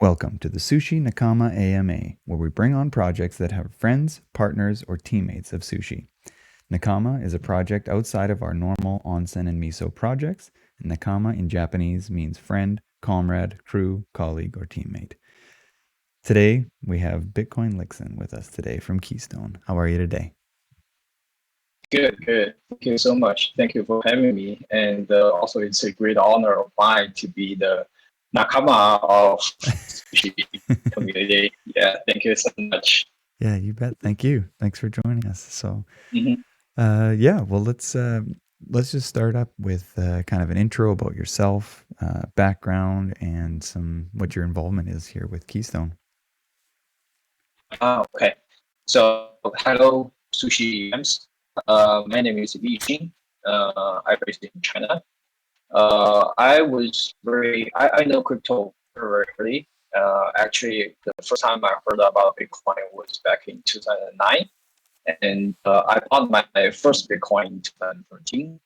Welcome to the Sushi Nakama AMA, where we bring on projects that have friends, partners, or teammates of sushi. Nakama is a project outside of our normal onsen and miso projects, and Nakama in Japanese means friend, comrade, crew, colleague, or teammate. Today, we have Bitcoin Lixin with us today from Keystone. How are you today? Good. Thank you so much. Thank you for having me. And also, it's a great honor of mine to be the Nakama of sushi community. Yeah, thank you so much. Yeah, you bet. Thank you. Thanks for joining us. So, Mhm. let's just start up with kind of an intro about yourself, background, and some what your involvement is here with Keystone. Okay. So, hello, sushi fans. My name is Lixin. I'm based in China. I know crypto very early. Actually, the first time I heard about Bitcoin was back in 2009. And I bought my first Bitcoin in 2013.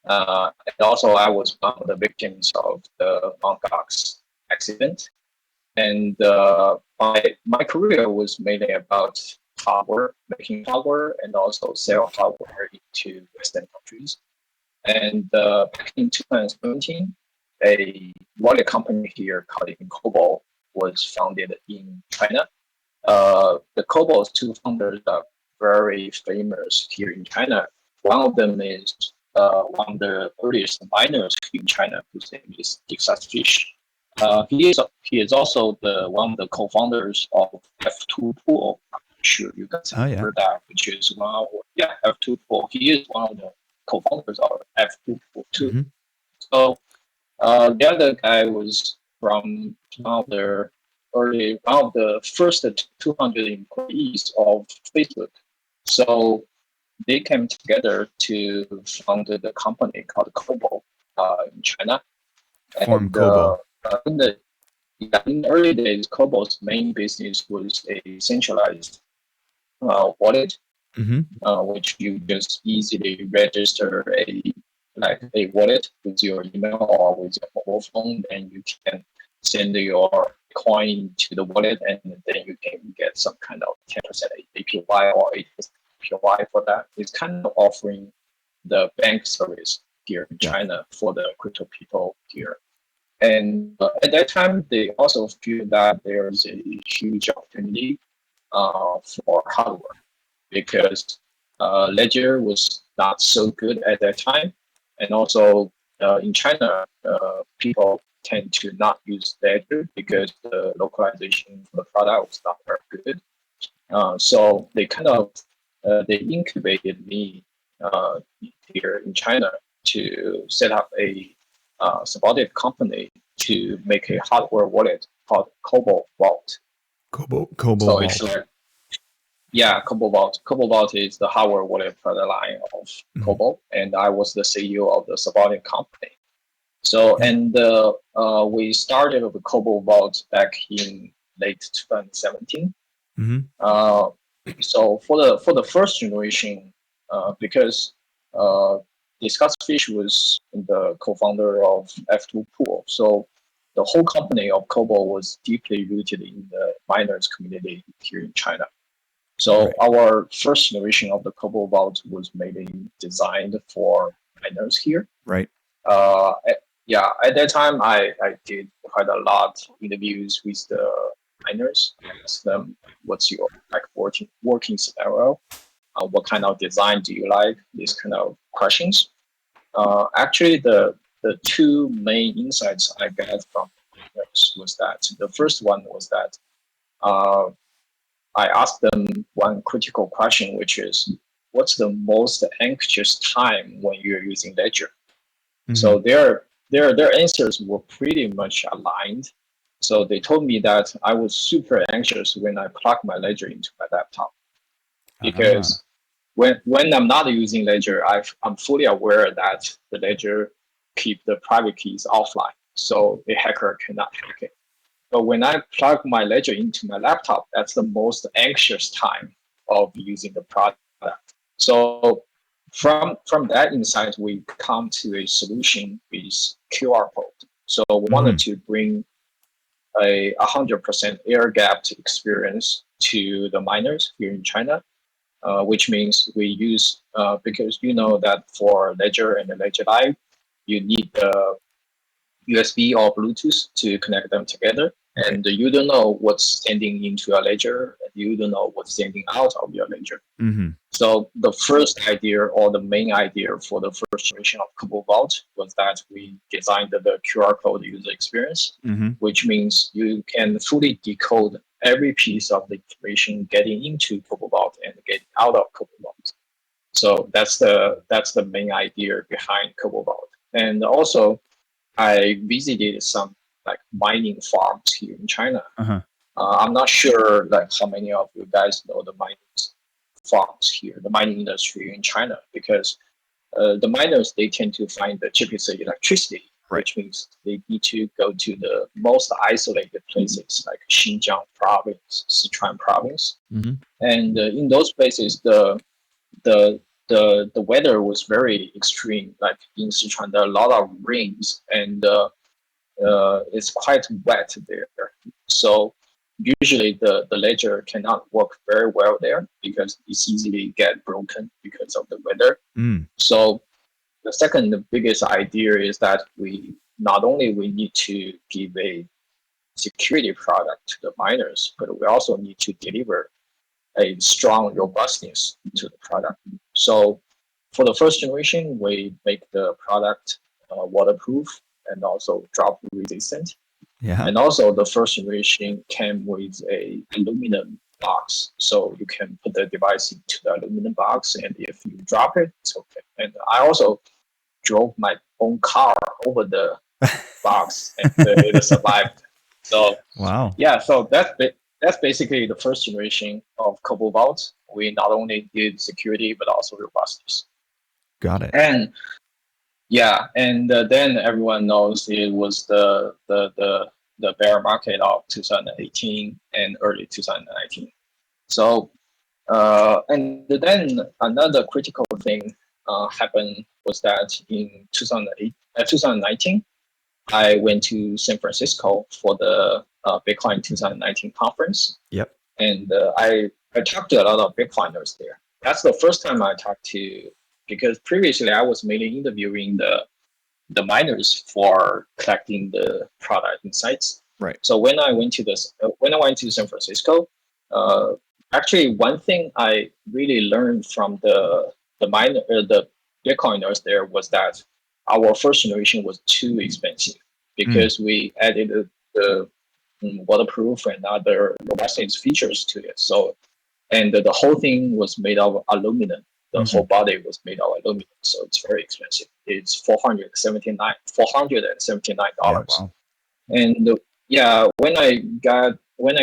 And also, I was one of the victims of the Mt Gox accident. And my career was mainly about hardware, making hardware, and also sell hardware into Western countries. And back in 2017, a wallet company here called Cobo was founded in China. The Cobo's two founders are very famous here in China. One of them is one of the earliest miners in China, whose name is Detachable. He is also one of the co-founders of F2 Pool. I'm sure you guys Oh have yeah. heard that, which is F2 Pool. He is one of the co-founders of F2 Pool too. Mm-hmm. So the other guy was from one of the first 200 employees of Facebook. So they came together to found the company called Cobo in China. Form And Cobo. in the early days, Cobo's main business was a centralized wallet, Mm-hmm. which you just easily register a wallet with your email or with your mobile phone, and you can send your coin to the wallet, and then you can get some kind of 10% APY or 8% APY for that. It's kind of offering the bank service here in China for the crypto people here. And at that time, they also feel that there's a huge opportunity for hardware because Ledger was not so good at that time. And also in China, people tend to not use Ledger because the localization for the product was not very good. So they incubated me here in China to set up a supported company to make a hardware wallet called Cobo Vault. Cobo So Vault. it's like Cobo Vault. Cobo Vault is the hardware wallet product line of Cobo, and I was the CEO of the supporting company. So, and we started with Cobo Vault back in late 2017. Mm-hmm. So for the first generation, because Fish was the co-founder of F2 Pool, so the whole company of Cobo was deeply rooted in the miners community here in China. So our first generation of the Cobo Vault was mainly designed for miners here. Right. At that time, I did quite a lot of interviews with the miners. I asked them, what's your working scenario? What kind of design do you like? These kind of questions. Actually, the two main insights I got from miners was that the first one was that I asked them one critical question, which is, what's the most anxious time when you're using Ledger? Mm-hmm. So their answers were pretty much aligned. So they told me that I was super anxious when I plugged my Ledger into my laptop, because when I'm not using Ledger, I'm fully aware that the Ledger keep the private keys offline, so the hacker cannot hack it. But when I plug my Ledger into my laptop, that's the most anxious time of using the product. So from that insight, we come to a solution with QR code. So we wanted to bring a 100% air-gapped experience to the miners here in China, which means we use, because you know that for Ledger and the Ledger Live, you need the USB or Bluetooth to connect them together. Right. And you don't know what's sending into your ledger, and you don't know what's sending out of your ledger. Mm-hmm. So the first idea or the main idea for the first generation of Cobo Vault was that we designed the QR code user experience, Mm-hmm. which means you can fully decode every piece of the information getting into Cobo Vault and getting out of Cobo Vault. So that's the main idea behind Cobo Vault. And also, I visited some like mining farms here in China. Uh-huh. I'm not sure like how many of you guys know the mining farms here, the mining industry in China, because the miners they tend to find the cheapest electricity, Right. which means they need to go to the most isolated places like Xinjiang province, Sichuan province, Mm-hmm. and in those places the weather was very extreme. Like in Sichuan, there are a lot of rains, and it's quite wet there. So usually the ledger cannot work very well there because it's easily get broken because of the weather. Mm. So the second biggest idea is that we not only we need to give a security product to the miners, but we also need to deliver a strong robustness to the product. So for the first generation, we make the product waterproof and also drop resistant. Yeah. And also the first generation came with a aluminum box. So you can put the device into the aluminum box, and if you drop it, it's okay. And I also drove my own car over the box, and it survived. So Wow. yeah, so that's basically the first generation of Cobo Vault. We not only did security but also robustness. Got it. And yeah, and then everyone knows it was the bear market of 2018 and early 2019. So and then another critical thing happened was that in 2019, I went to San Francisco for the Bitcoin 2019 conference. Yep. And I talked to a lot of Bitcoiners there. That's the first time I talked to, because previously I was mainly interviewing the miners for collecting the product insights. Right. So when I went to San Francisco, actually one thing I really learned from the Bitcoiners there was that our first generation was too expensive because we added the waterproof and other robustness features to it. So, and the whole thing was made of aluminum. The whole body was made of aluminum, so it's very expensive. It's $479. Yeah, wow. And yeah, when I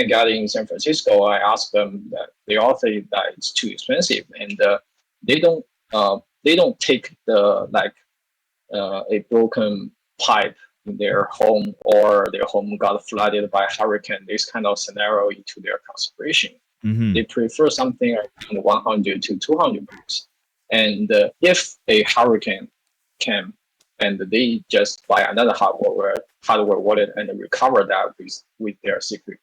got in San Francisco, I asked them that they all say that it's too expensive, and they don't take the like a broken pipe in their home or their home got flooded by a hurricane, this kind of scenario into their consideration. Mm-hmm. They prefer something around 100 to 200 bucks. And if a hurricane came and they just buy another hardware wallet and recover that with their secret.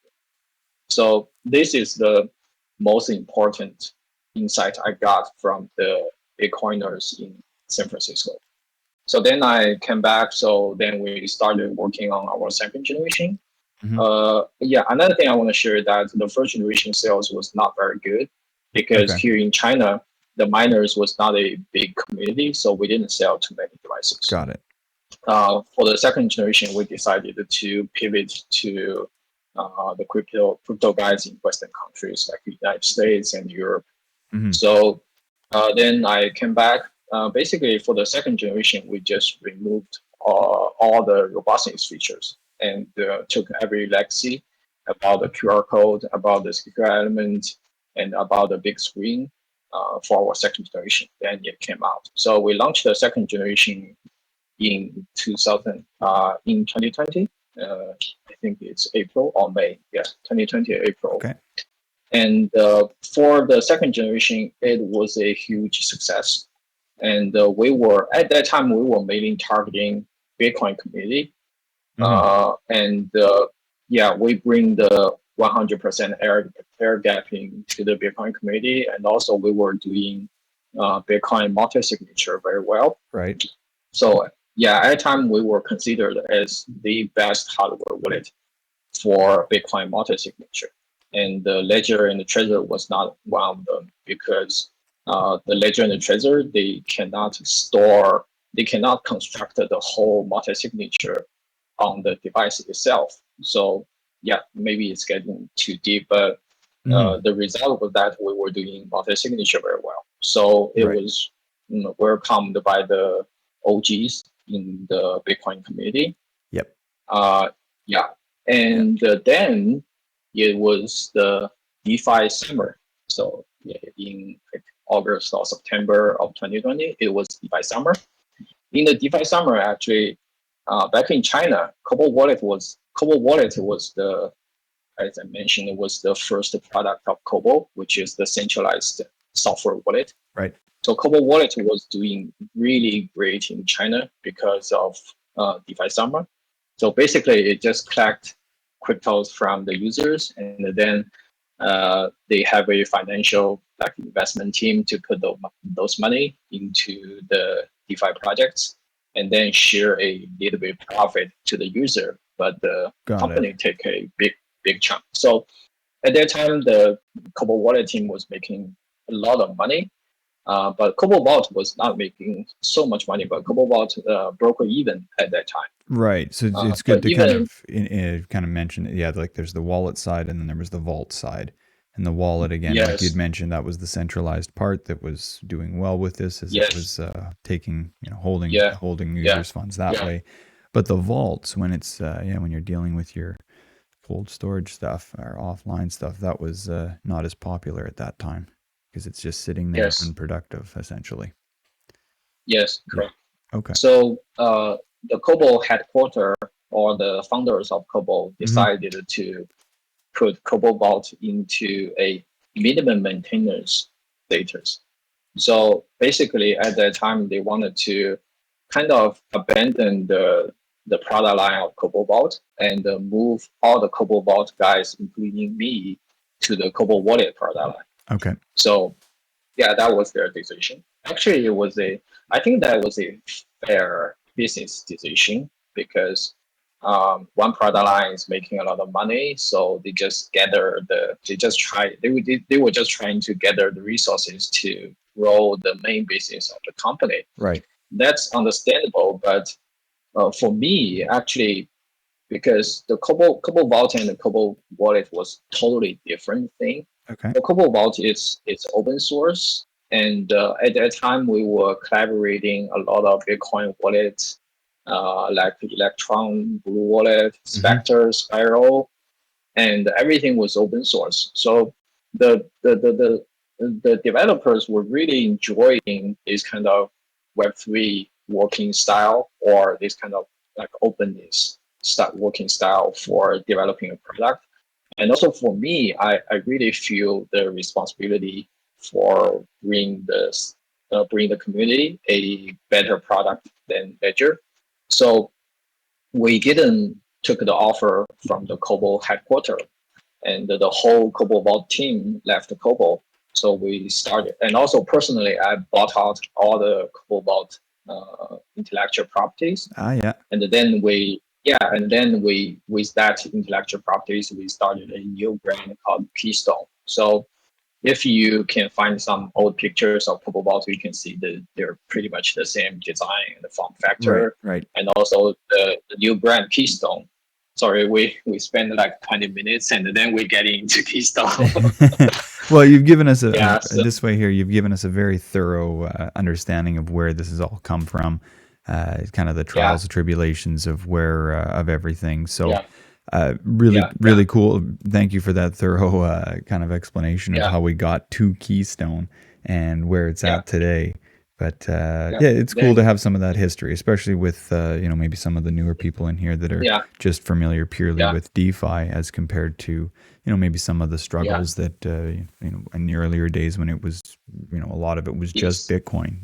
So this is the most important insight I got from the Bitcoiners in San Francisco. So then I came back. So then we started working on our second generation. Yeah, another thing I want to share that the first generation sales was not very good because here in China, the miners was not a big community, so we didn't sell too many devices. Got it. For the second generation, we decided to pivot to the crypto guys in Western countries like the United States and Europe. So then I came back. Basically, for the second generation, we just removed all the robustness features and took every legacy about the QR code, about the secure element, and about the big screen for our second generation. Then it came out. So we launched the second generation in 2020. I think it's April or May. Yeah, 2020 April. Okay. And for the second generation, it was a huge success. And we were at that time we were mainly targeting Bitcoin community, and yeah, we bring the 100% air gapping to the Bitcoin community, and also we were doing Bitcoin multi-signature very well. Right. So yeah, at the time we were considered as the best hardware wallet for Bitcoin multi-signature. And the Ledger and the Trezor was not one of them because the Ledger and the Trezor, they cannot construct the whole multi-signature on the device itself. So yeah, maybe it's getting too deep, but the result was that we were doing multi-signature very well. So it Right. was welcomed by the OGs in the Bitcoin community. Yep. Uh, yeah, and then it was the DeFi summer. So yeah, in like August or September of 2020, it was DeFi summer. In the DeFi summer, actually, back in China, Cobo Wallet was the, as I mentioned, it was the first product of Cobo, which is the centralized software wallet. Right. So Cobo Wallet was doing really great in China because of DeFi summer. So basically, it just collect cryptos from the users, and then they have a financial like investment team to put those money into the DeFi projects, and then share a little bit profit to the user, but the Got it. company take a big chunk. So at that time, the Cobo Wallet team was making a lot of money, but Cobo Vault was not making so much money, but Cobo Vault broke even at that time. Right. So it's good But to kind even of kind of mention it. Yeah, like there's the wallet side and then there was the vault side. And the wallet again, like you'd yes, mentioned, that was the centralized part that was doing well with this, as it yes, was taking, holding yeah, yeah, users' funds that yeah, way. But the vaults, when it's when you're dealing with your cold storage stuff or offline stuff, that was not as popular at that time because it's just sitting there yes, unproductive, essentially. yes, Yeah. correct. Okay. So the Cobo headquarter or the founders of Cobo Hmm. decided to put Cobo Vault into a minimum maintenance status. So basically, at that time, they wanted to kind of abandon the product line of Cobo Vault and move all the Cobo Vault guys, including me, to the Cobo Wallet product line. Okay. So yeah, that was their decision. Actually, I think that was a fair business decision because one product line is making a lot of money, so they were just trying to gather the resources to grow the main business of the company. Right. That's understandable, but for me, actually, because the Cobo Vault and the Cobo Wallet was totally different thing. Okay. The Cobo Vault is it's open source, and at that time we were collaborating a lot of Bitcoin wallets, like Electron, Blue Wallet, Hmm. Spectre, Spiral, and everything was open source. So the the the the developers were really enjoying this kind of Web3 working style or this kind of like openness start working style for developing a product. And also for me, I really feel the responsibility for bring the community a better product than Ledger. So we didn't took the offer from the Cobo headquarters, and the whole Cobo Vault team left Cobo. So we started, and also personally, I bought out all the Cobo Vault intellectual properties, Ah, yeah. and then we with that intellectual properties, we started a new brand called Keystone. So if you can find some old pictures of Cobo Vault, you can see that they're pretty much the same design and the form Right. factor, Right. and also the new brand Keystone. Sorry, we spend like 20 minutes and then we get into Keystone. Well, you've given us Yeah, a so this way here. You've given us a very thorough understanding of where this has all come from, kind of the yeah, trials and tribulations of where of everything. So, yeah, really, yeah, yeah, really cool. Thank you for that thorough kind of explanation of yeah, how we got to Keystone and where it's yeah, at today. But yeah. yeah, it's cool to Then have some of that history, especially with maybe some of the newer people in here that are yeah, just familiar purely yeah, with DeFi as compared to maybe some of the yeah, struggles that in the earlier days when it was a lot of it was just yes, Bitcoin,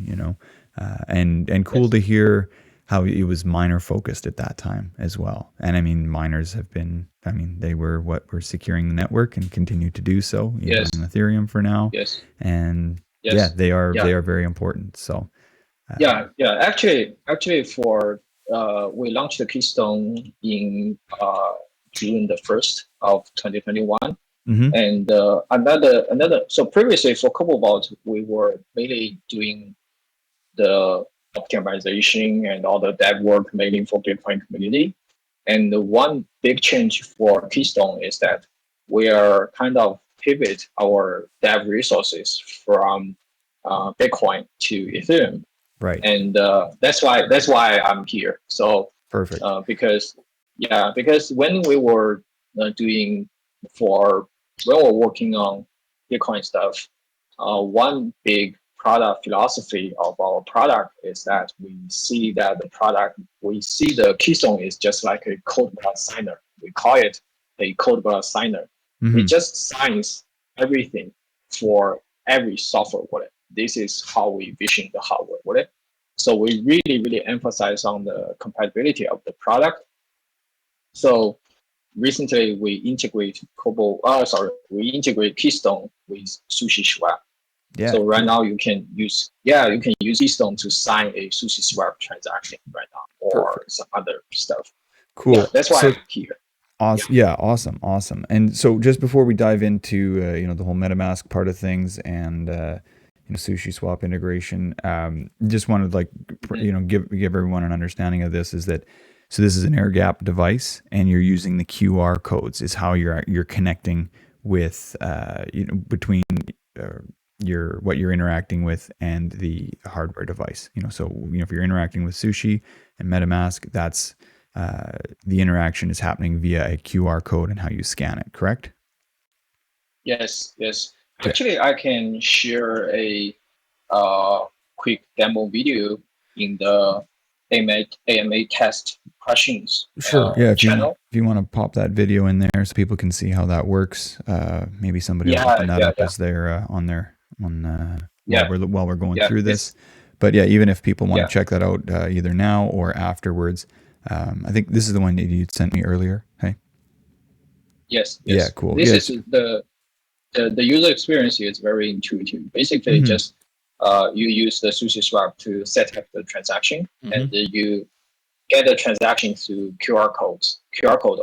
and cool yes, to hear how it was miner focused at that time as well. And I mean, miners have been, I mean, they were what were securing the network and continue to do so, even Yes. on Ethereum for now. Yes. And yeah, Yes. they are Yeah. very important. So Yeah. Yeah. Actually, for we launched the Keystone in June the 1st of 2021. mhm, And another. So previously for Cobo Vault, we were mainly doing the optimization and all the dev work mainly for Bitcoin community. And the one big change for Keystone is that we are kind of pivot our dev resources from Bitcoin to Ethereum, right. and that's why I'm here. So Perfect. because when we were doing for when we were working on Bitcoin stuff, one big product philosophy of our product is that we see the Keystone is just like a code block signer. We call it a code block signer. It Mhm. just signs everything for every software wallet. This is how we vision the hardware wallet. So we really emphasize on the compatibility of the product. So recently we integrate Keystone with Sushi Swap. Yeah, So right cool. now you can use Keystone to sign a Sushi Swap transaction right now or Perfect. some other stuff. Yeah, Cool. that's why So I'm here. Yeah. awesome. Yeah, awesome. And so just before we dive into the whole MetaMask part of things and Sushi Swap integration, just wanted to like Mhm. give everyone an understanding of this is that so this is an air gap device and you're using the QR codes is how you're connecting with between uh, your what you're interacting with and the hardware device. So if you're interacting with Sushi and MetaMask, that's the interaction is happening via a QR code and how you scan it, correct? Yes. Yeah. Actually, I can share a quick demo video in the AMA test questions Sure. Yeah. channel. If you want to pop that video in there so people can see how that works, maybe somebody will open that up as they're on their on Yeah, while we're going yeah. through this. It's But yeah, even if people want yeah. to check that out either now or afterwards, I think this is the one that you sent me earlier. Hey. Yeah. Yes. Cool. This Yeah. is the user experience is very intuitive. Basically, Mm-hmm. just you use the Sushi Swap to set up the transaction, Mm-hmm. and you get the transaction through QR code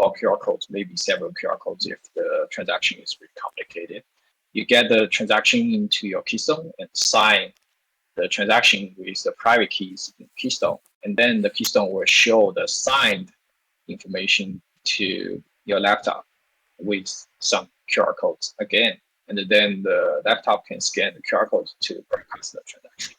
or QR codes, maybe several QR codes if the transaction is really complicated. You get the transaction into your Keystone and sign the transaction with the private keys in Keystone, and then the Keystone will show the signed information to your laptop with some QR codes again, and then the laptop can scan the QR code to broadcast the transaction.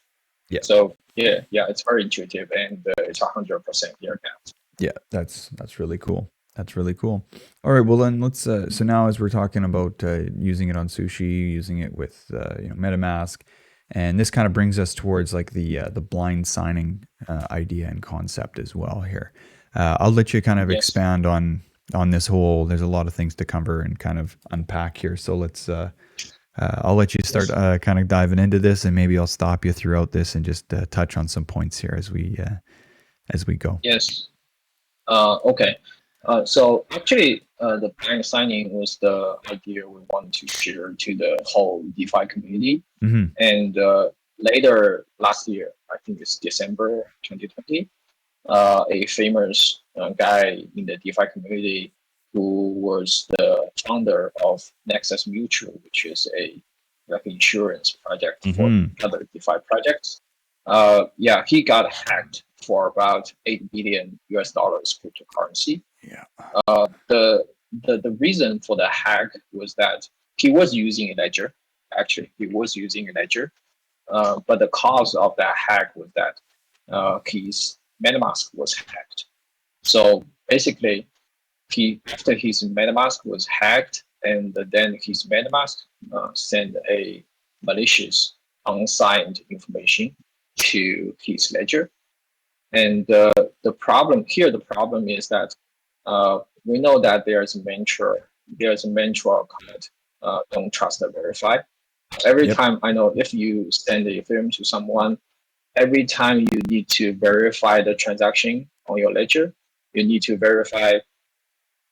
Yeah. So yeah, it's very intuitive and it's 100% air gap. Yeah, that's really cool. That's really cool. All right, well then let's. So now as we're talking about using it on Sushi, using it with MetaMask, and this kind of brings us towards like the blind signing idea and concept as well here. I'll let you kind of Yes, expand on this whole. There's a lot of things to cover and kind of unpack here. So let's. I'll let you start yes, kind of diving into this, and maybe I'll stop you throughout this and just touch on some points here as we go. yes. Okay. So actually, the bank signing was the idea we wanted to share to the whole DeFi community. Hmm. And later last year, I think it's December 2020, a famous guy in the DeFi community who was the founder of Nexus Mutual, which is a like insurance project for Hmm. other DeFi projects. Yeah, he got hacked for about $8 billion cryptocurrency. Yeah. The reason for the hack was that he was using a ledger. Actually, he was using a ledger, but the cause of that hack was that his MetaMask was hacked. So basically, after his MetaMask was hacked, and then his MetaMask sent a malicious, unsigned information to his ledger. And the problem is that we know that there's a mantra called "Don't trust, verify." Every Yep. time I know if you send the Ethereum to someone, every time you need to verify the transaction on your ledger, you need to verify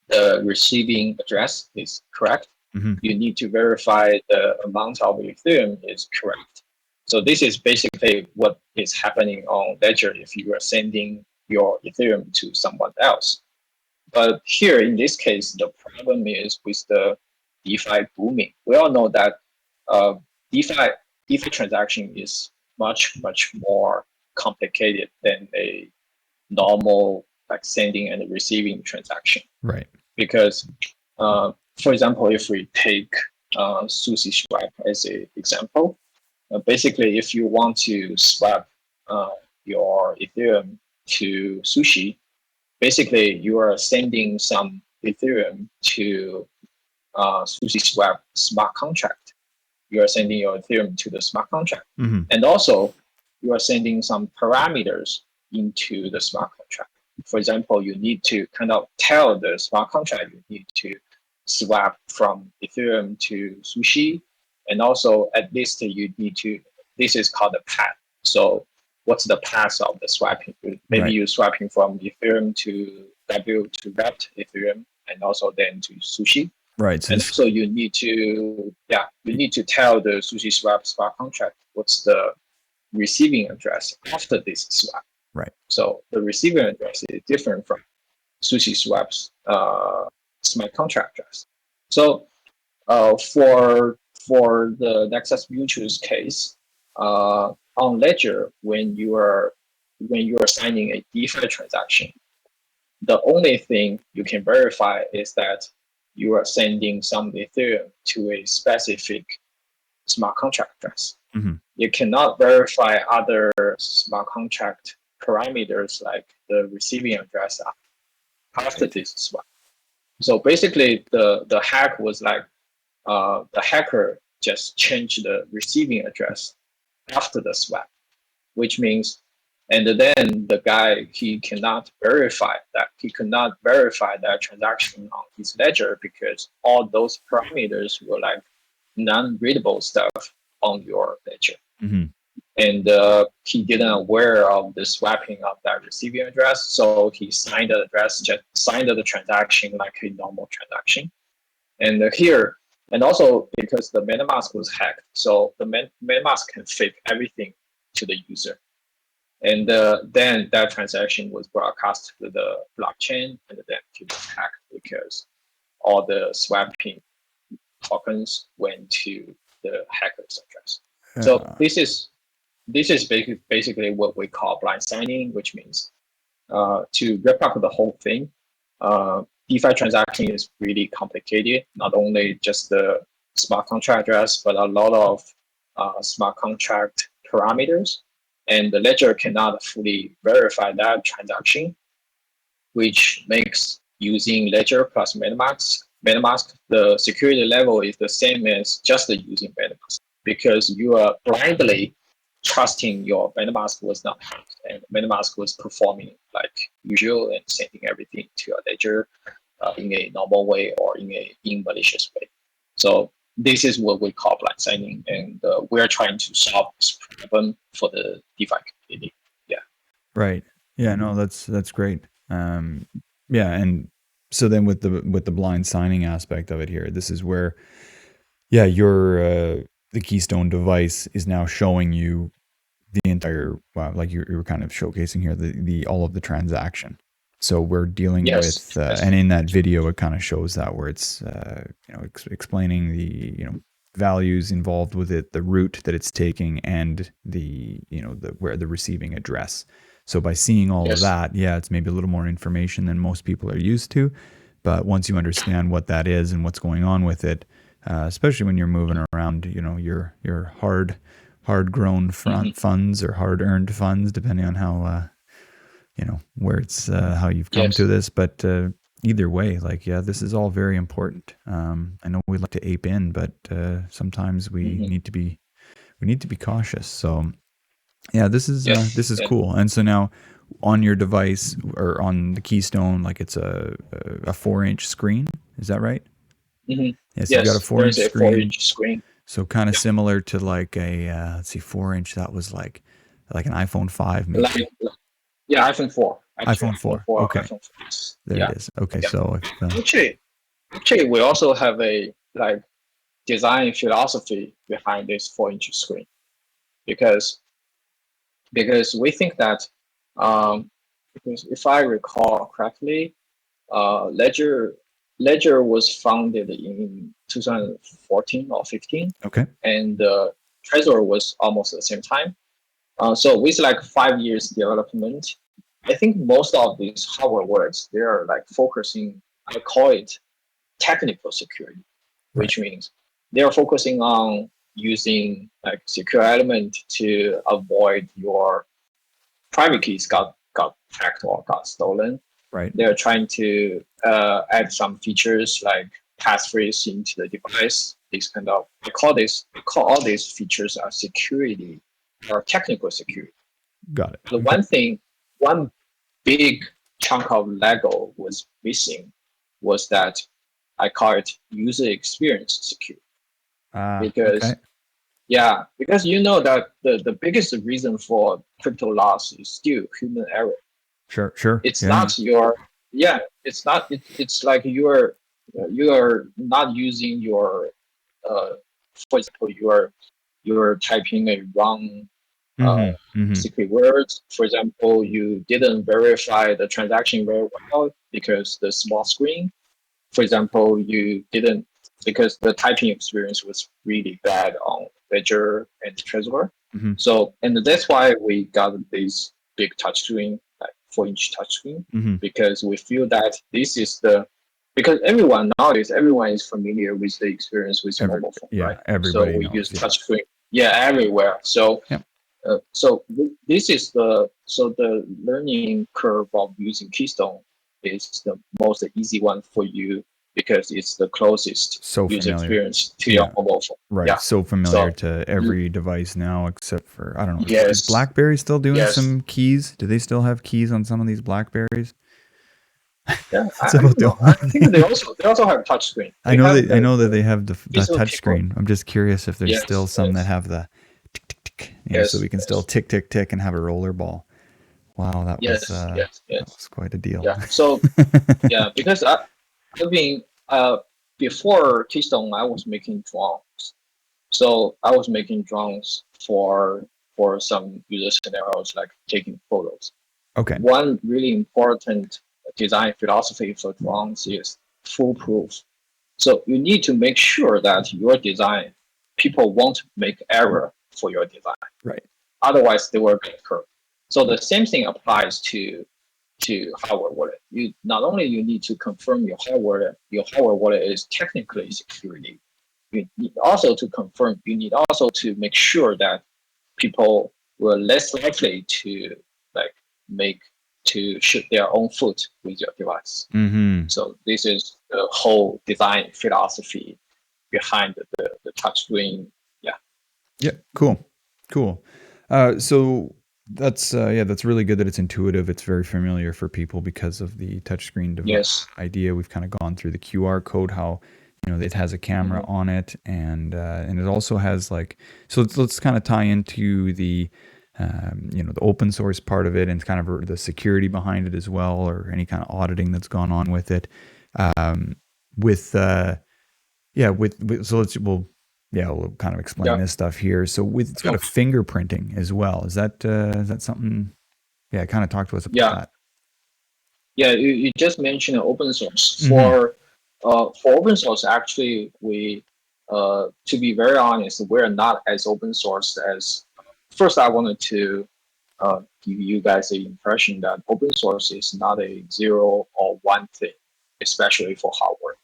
the receiving address is correct. Mm-hmm. You need to verify the amount of Ethereum is correct. So this is basically what is happening on Ledger if you are sending your Ethereum to someone else. But here in this case, the problem is with the DeFi booming. We all know that uh, DeFi DeFi transaction is much more complicated than a normal like sending and receiving transaction. Right. Because, for example, if we take Sushi Swap as an example, basically, if you want to swap your Ethereum to Sushi, basically you are sending some Ethereum to Sushi Swap smart contract. You are sending your Ethereum to the smart contract, Mm-hmm. and also you are sending some parameters into the smart contract. For example, you need to kind of tell the smart contract you need to swap from Ethereum to Sushi, and also at least you need to. This is called the path. So what's the path of the swapping? Maybe Right. you're swapping from Ethereum to W to wrapped Ethereum, and also then to Sushi. Right. So And this, also you need to tell the Sushi Swap smart contract what's the receiving address after this swap. right. So the receiving address is different from Sushi Swap's smart contract address. So for the Nexus Mutual's case, on Ledger, when you are signing a DeFi transaction, the only thing you can verify is that you are sending some Ethereum to a specific smart contract address. Mm-hmm. You cannot verify other smart contract parameters like the receiving address after this swap. So basically, the hack was like the hacker just changed the receiving address after the swap, which means, and then the guy he could not verify that transaction on his ledger because all those parameters were like non-readable stuff on your ledger. Mm-hmm. And he didn't aware of the swapping of that receiving address, so he signed the transaction like a normal transaction. And here, and also because the MetaMask was hacked, so the MetaMask can fake everything to the user. And then that transaction was broadcast to the blockchain, and then it was hacked because all the swapping tokens went to the hacker's address. So this is basically what we call blind signing, which means to wrap up the whole thing, DeFi transaction is really complicated. Not only just the smart contract address, but a lot of smart contract parameters. And the ledger cannot fully verify that transaction, which makes using ledger plus MetaMask, the security level is the same as just using MetaMask because you are blindly trusting your MetaMask was not hacked and MetaMask was performing like usual and sending everything to a ledger in a normal way or in a malicious way. So this is what we call blind signing, and we're trying to solve this problem for the DeFi community. Yeah. Right. Yeah. No, that's great. Yeah, and so then with the blind signing aspect of it here, this is where, yeah, your the Keystone device is now showing you the entire, wow, like you were kind of showcasing here the all of the transaction. So we're dealing Yes. with, and in that video, it kind of shows that where it's, explaining the, values involved with it, the route that it's taking, and the, where the receiving address. So by seeing all of that, yeah, it's maybe a little more information than most people are used to. But once you understand what that is and what's going on with it, especially when you're moving around, your hard grown funds or hard earned funds, depending on how, where it's, how you've come to this. But either way, like, yeah, this is all very important. I know we like to ape in, but sometimes we need to be cautious. So yeah, this is cool. And so now on your device or on the Keystone, like it's a 4-inch screen. Is that right? Mm-hmm. Yes, you've got a 4-inch screen. 4-inch screen. So kind of similar to like a, let's see, 4-inch, that was like like an iPhone 5 maybe. Like, yeah, iPhone 4. Actually, iPhone 4. Okay. iPhone 4. There Yeah. it is. Okay. Yeah. So if, Actually, we also have a like design philosophy behind this 4-inch screen because we think that because if I recall correctly, Ledger was founded in 2014 or 15, okay. and Trezor was almost at the same time. So with like 5 years development, I think most of these hardware words they are like focusing. I call it technical security, Right. which means they are focusing on using like secure element to avoid your private keys got hacked or got stolen. Right. They're trying to add some features like passphrase into the device. These kind of they call all these features are security or technical security. Got it. The one big chunk of Lego was missing was that I call it user experience security because Okay. yeah, because you know that the biggest reason for crypto loss is still human error. Sure. It's Yeah. not your yeah. It's not. It's like you are not using your for example you're typing a wrong secret words. For example, you didn't verify the transaction very well because the small screen. For example, you didn't because the typing experience was really bad on Ledger and Trezor. Mm-hmm. So, and that's why we got this big touchscreen, like 4-inch touchscreen, because we feel that this is the because everyone is familiar with the experience with mobile phone, yeah, right? everybody So we knows. use touchscreen, yeah, everywhere. So Yep. This is the learning curve of using Keystone is the most easy one for you because it's the closest So user familiar. experience to your mobile phone. Right. Yeah. So familiar to every device now, except for I don't know. Is Yes. BlackBerry still doing Yes. some keys? Do they still have keys on some of these BlackBerries? Yeah, That's I about don't know. the I think they also have touchscreen. I know that they have the touch physical screen. I'm just curious if there's Yes, still some that yes. have the tick tick tick, so Yes, we can still yes. tick tick tick and have a roller ball. Wow, that Yes, that was quite a deal. Yeah. So yeah, because I've been before Keystone, I was making drones. So I was making drones for some user scenarios like taking photos. Okay. One really important design philosophy for drones is foolproof. So you need to make sure that your design, people won't make error for your design. Right. Otherwise, they will get hurt. So the same thing applies to hardware wallet. You not only you need to confirm your hardware wallet is technically security. You need also to confirm. You need also to make sure that people were less likely to like make to shoot their own foot with your device. So this is the whole design philosophy behind the touchscreen. Yeah. Yeah. Cool. So that's that's really good that it's intuitive. It's very familiar for people because of the touchscreen device Yes. idea. We've kind of gone through the QR code, how it has a camera on it, and it also has like so. Let's kind of tie into the the open source part of it and kind of the security behind it as well, or any kind of auditing that's gone on with it. With we'll kind of explain this stuff here. So it's got a fingerprinting as well. Is that something? Yeah, kind of talk to us about that. Yeah, you just mentioned open source. For open source, actually, we to be very honest, we're not as open source as. First, I wanted to give you guys the impression that open source is not a 0 or 1 thing, especially for hardware.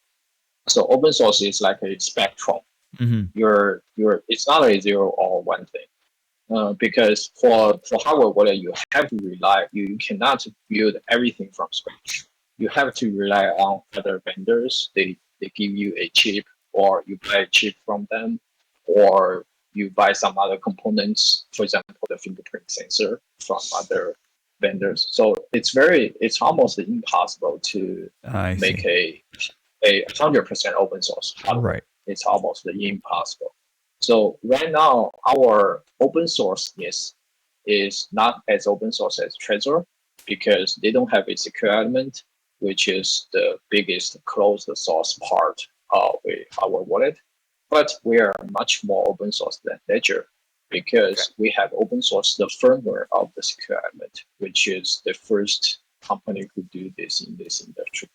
So open source is like a spectrum. It's not a 0 or 1 thing. Because for hardware wallet, you have to rely. You cannot build everything from scratch. You have to rely on other vendors. They give you a chip, or you buy a chip from them, or you buy some other components. For example, the fingerprint sensor from other vendors. So it's almost impossible to make a 100% open source hardware. Right. It's almost impossible. So right now, our open source, yes, is not as open source as Trezor because they don't have a secure element, which is the biggest closed source part of our wallet. But we are much more open source than Ledger because we have open sourced the firmware of the secure element, which is the first company who do this in this industry.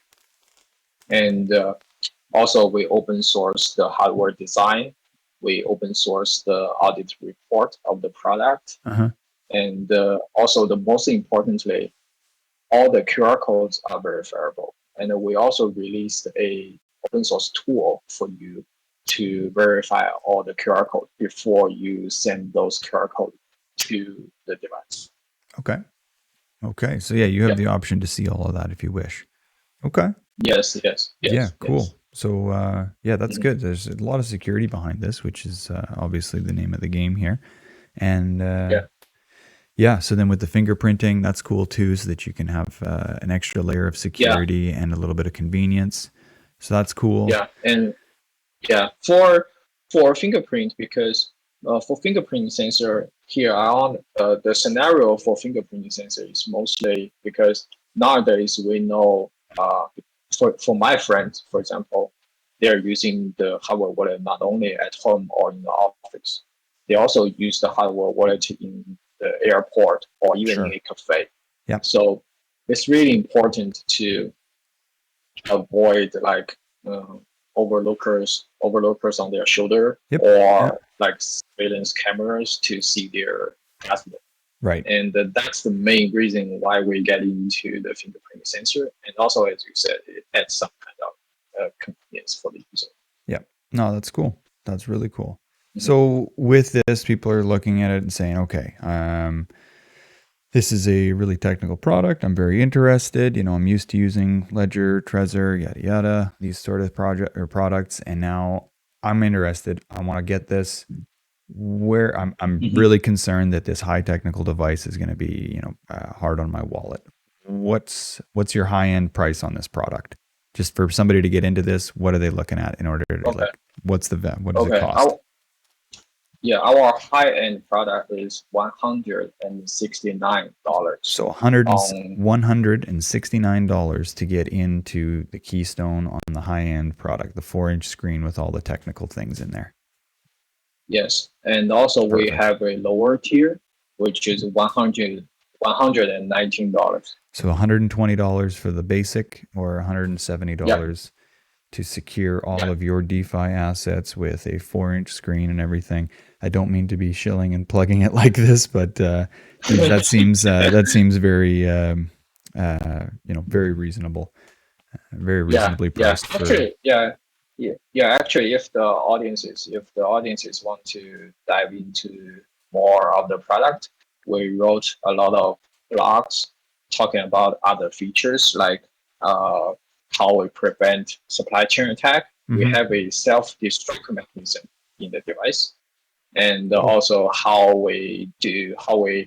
And also, we open source the hardware design. We open source the audit report of the product. And also, the most importantly, all the QR codes are verifiable. And we also released a open source tool for you to verify all the QR codes before you send those QR codes to the device. Okay. So yeah, you have the option to see all of that if you wish. Okay. Yes. Yeah, cool. Yes. So yeah, that's good. There's a lot of security behind this, which is obviously the name of the game here. And yeah, so then with the fingerprinting, that's cool too, so that you can have an extra layer of security and a little bit of convenience. So that's cool. Yeah, and for fingerprint, because for fingerprint sensor here on the scenario for fingerprint sensor is mostly because nowadays we know for my friends, for example, they're using the hardware wallet not only at home or in the office. They also use the hardware wallet in the airport or even in a cafe. Yeah. So it's really important to avoid like overlookers on their shoulder or like surveillance cameras to see their passport. Right. And that's the main reason why we get into the fingerprint sensor. And also, as you said, it adds some kind of convenience for the user. Yeah. No, that's cool. That's really cool. So with this, people are looking at it and saying, okay, this is a really technical product. I'm very interested. You know, I'm used to using Ledger, Trezor, yada, yada, these sort of products. And now I'm interested. I want to get this. Where I'm really concerned that this high technical device is going to be, you know, hard on my wallet. What's your high end price on this product? Just for somebody to get into this, what are they looking at in order to like, what does it cost? Our high end product is $169. So $169 to get into the Keystone on the high end product, the 4-inch screen with all the technical things in there. Yes, and also we have a lower tier, which is $119. So $120 for the basic, or $170 to secure all of your DeFi assets with a 4-inch screen and everything. I don't mean to be shilling and plugging it like this, but that seems very very reasonable, very reasonably priced. Actually, if the audiences want to dive into more of the product, we wrote a lot of blogs talking about other features like how we prevent supply chain attack. We have a self-destruct mechanism in the device, and also how we verify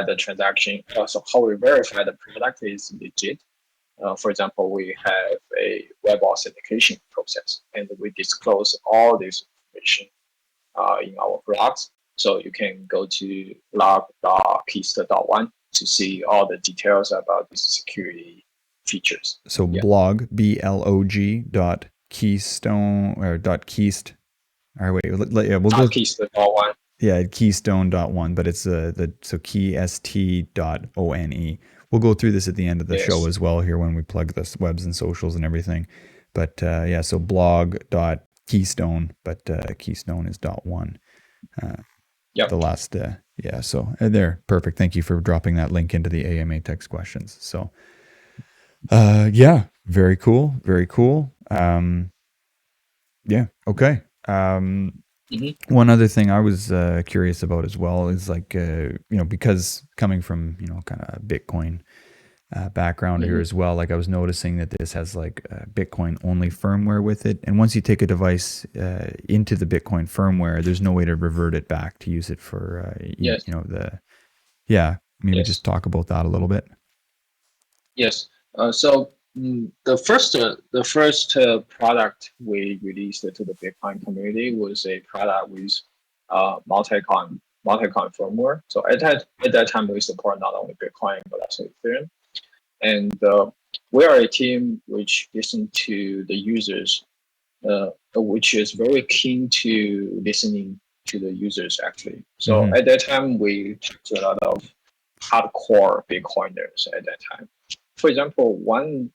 the transaction. So how we verify the product is legit. For example, we have a web authentication process, and we disclose all this information in our blogs. So you can go to blog.keystone.one to see all the details about these security features. So blog, blog.keystone or .keystone. All right, we'll go Keystone.one. Yeah, Keystone.one, but it's so KST.ONE. We'll go through this at the end of the show as well here when we plug the webs and socials and everything. But so blog.keystone, but Keystone is .one. The last, so there, perfect. Thank you for dropping that link into the AMA text questions. So, very cool, very cool. Okay. One other thing I was curious about as well is like, because coming from, kind of Bitcoin background here as well, like I was noticing that this has like Bitcoin only firmware with it. And once you take a device into the Bitcoin firmware, there's no way to revert it back to use it for, just talk about that a little bit. Yes. So the first product we released to the Bitcoin community was a product with multi-coin multi-coin firmware. So at that time, we support not only Bitcoin but also Ethereum. And we are a team which listen to the users, which is very keen to listening to the users actually. So at that time, we talked to a lot of hardcore Bitcoiners at that time. For example, one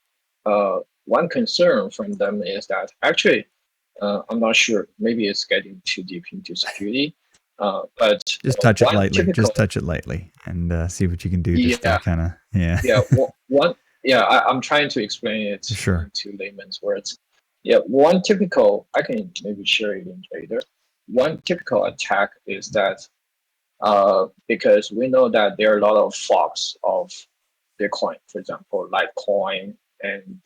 concern from them is that actually, I'm not sure, maybe it's getting too deep into security, but Just touch it one lightly. typical, Just touch it lightly and see what you can do just to yeah, kind of, yeah. yeah, I'm trying to explain it Sure. into layman's words. Yeah, one typical, I can maybe share it in later. One typical attack is that because we know that there are a lot of forks of Bitcoin, for example, Litecoin and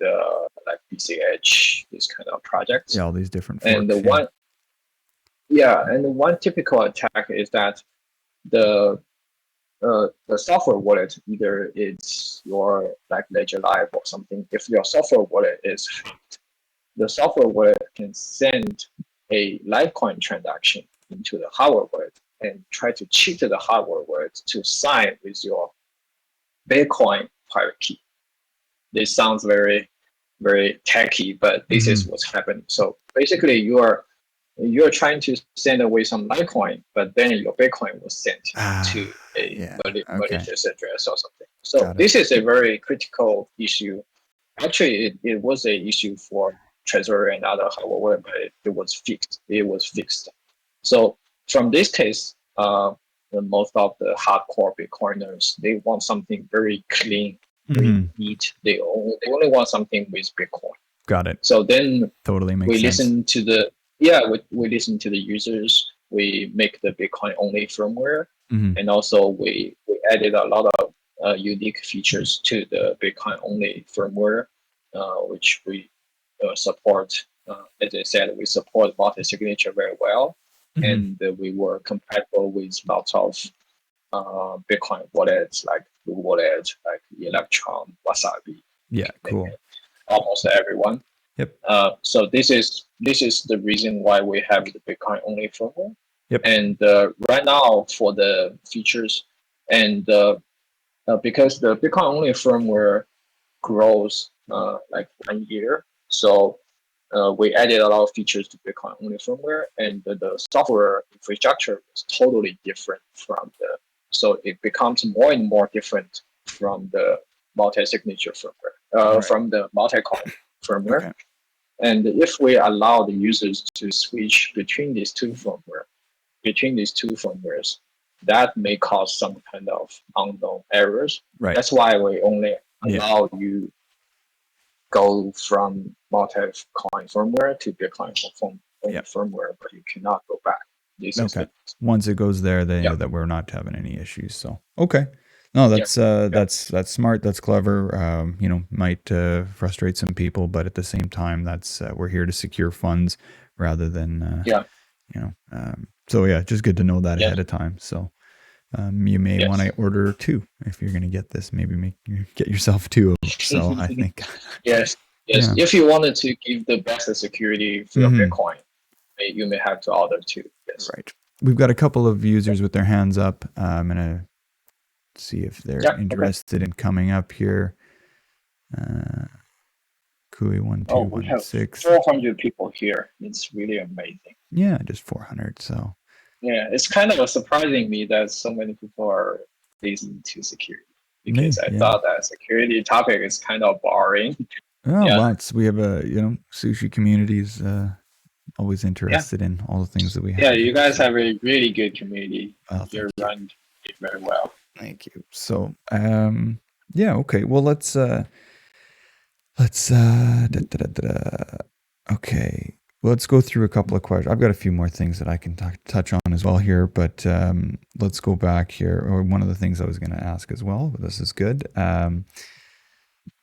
like BCH, this kind of projects. Yeah, all these different And forks. the one typical attack is that the the software wallet, either it's your like Ledger Live or something. If your software wallet is hacked, the software wallet can send a Litecoin transaction into the hardware wallet and try to cheat the hardware wallet to sign with your Bitcoin private key. This sounds very, very techy, but this is what's happening. So basically, you're trying to send away some Litecoin, but then your Bitcoin was sent to a malicious address or something. So this is a very critical issue. Actually, it was a issue for Trezor and other hardware, but it was fixed. It was fixed. So from this case, most of the hardcore Bitcoiners, they want something very clean, very neat. They only want something with Bitcoin. Got it. So then Totally makes we sense. listen to we listen to the users. We make the Bitcoin only firmware, and also we added a lot of unique features to the Bitcoin only firmware, which we support. As I said, we support multi-signature very well, and we were compatible with lots of Bitcoin wallets like Blue Wallet, like Electron, Wasabi. Yeah, cool. Almost everyone. Yep. So this is the reason why we have the Bitcoin only firmware. Yep. And right now for the features, and because the Bitcoin only firmware grows like 1 year, so we added a lot of features to Bitcoin only firmware, and the software infrastructure is totally different from the. So it becomes more and more different from the multi-signature firmware, from the multi-coin firmware. Okay. And if we allow the users to switch between these two firmwares, that may cause some kind of unknown errors. Right. That's why we only allow you go from multi-coin firmware to Bitcoin firmware, but you cannot go back. Once it goes there, they know that we're not having any issues. So no, that's smart. That's clever. Might frustrate some people, but at the same time, that's we're here to secure funds rather than So just good to know that ahead of time. So you may want to order 2 if you're going to get this. Maybe get yourself 2 of them. So I think yes. Yeah. If you wanted to give the best security for your Bitcoin, you may have to order 2. Yes. Right. We've got a couple of users with their hands up. I'm going to see if they're interested in coming up here. Kui1216. We have 400 people here. It's really amazing. Yeah, just 400. So yeah, it's kind of surprising me that so many people are listening to security, because I thought that security topic is kind of boring. Oh, lots. We have a sushi communities always interested in all the things that we have. Yeah, you guys have a really good community. You're run it very well. Thank you. So okay. Well, let's okay. Let's go through a couple of questions. I've got a few more things that I can touch on as well here, but let's go back here. Or one of the things I was going to ask as well, but this is good.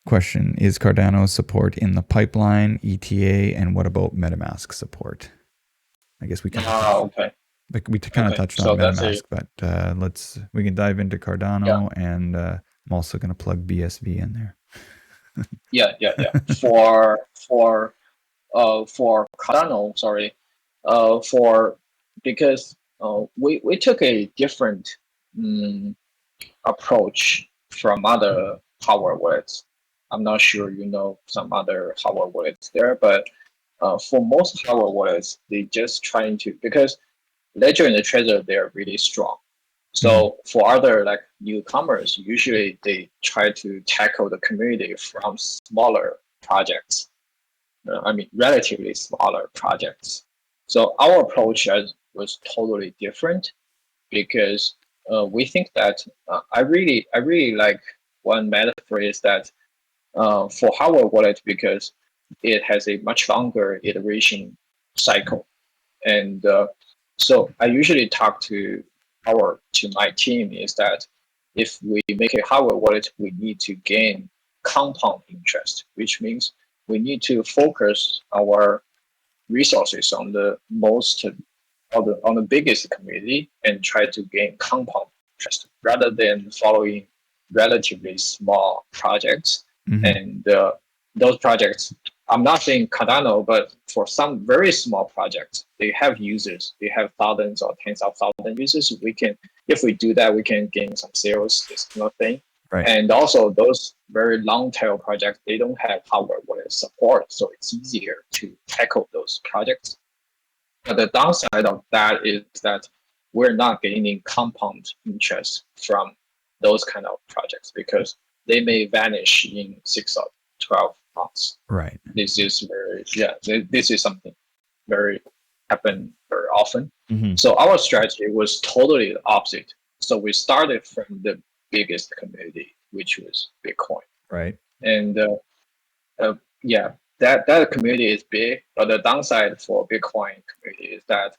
Question, is Cardano support in the pipeline, ETA, and what about MetaMask support? I guess we kind of touched on MetaMask, but we can dive into Cardano, and I'm also going to plug BSV in there. Yeah. For Cardano, because we took a different approach from other hardware wallets. I'm not sure you know some other hardware wallets there, but for most hardware wallets, they just trying to, because Ledger and the Trezor, they're really strong. So for other like newcomers, usually they try to tackle the community from smaller projects. I mean, relatively smaller projects. So our approach was totally different because we think that I really like one metaphor is that for hardware wallet because it has a much longer iteration cycle, and so I usually talk to my team is that if we make a hardware wallet, we need to gain compound interest, which means we need to focus our resources on the most on the biggest community and try to gain compound interest rather than following relatively small projects. And those projects, I'm not saying Cardano, but for some very small projects, they have users, they have thousands or tens of thousands users. We can, if we do that, we can gain some sales, this kind of thing. Right. And also those very long tail projects, they don't have hardware wallet support, so it's easier to tackle those projects. But the downside of that is that we're not gaining compound interest from those kind of projects because they may vanish in 6 or 12 months. Right. This is very, yeah, this is something very happen very often. So our strategy was totally the opposite. So we started from the biggest community, which was Bitcoin. Right. And yeah, that community is big, but the downside for Bitcoin community is that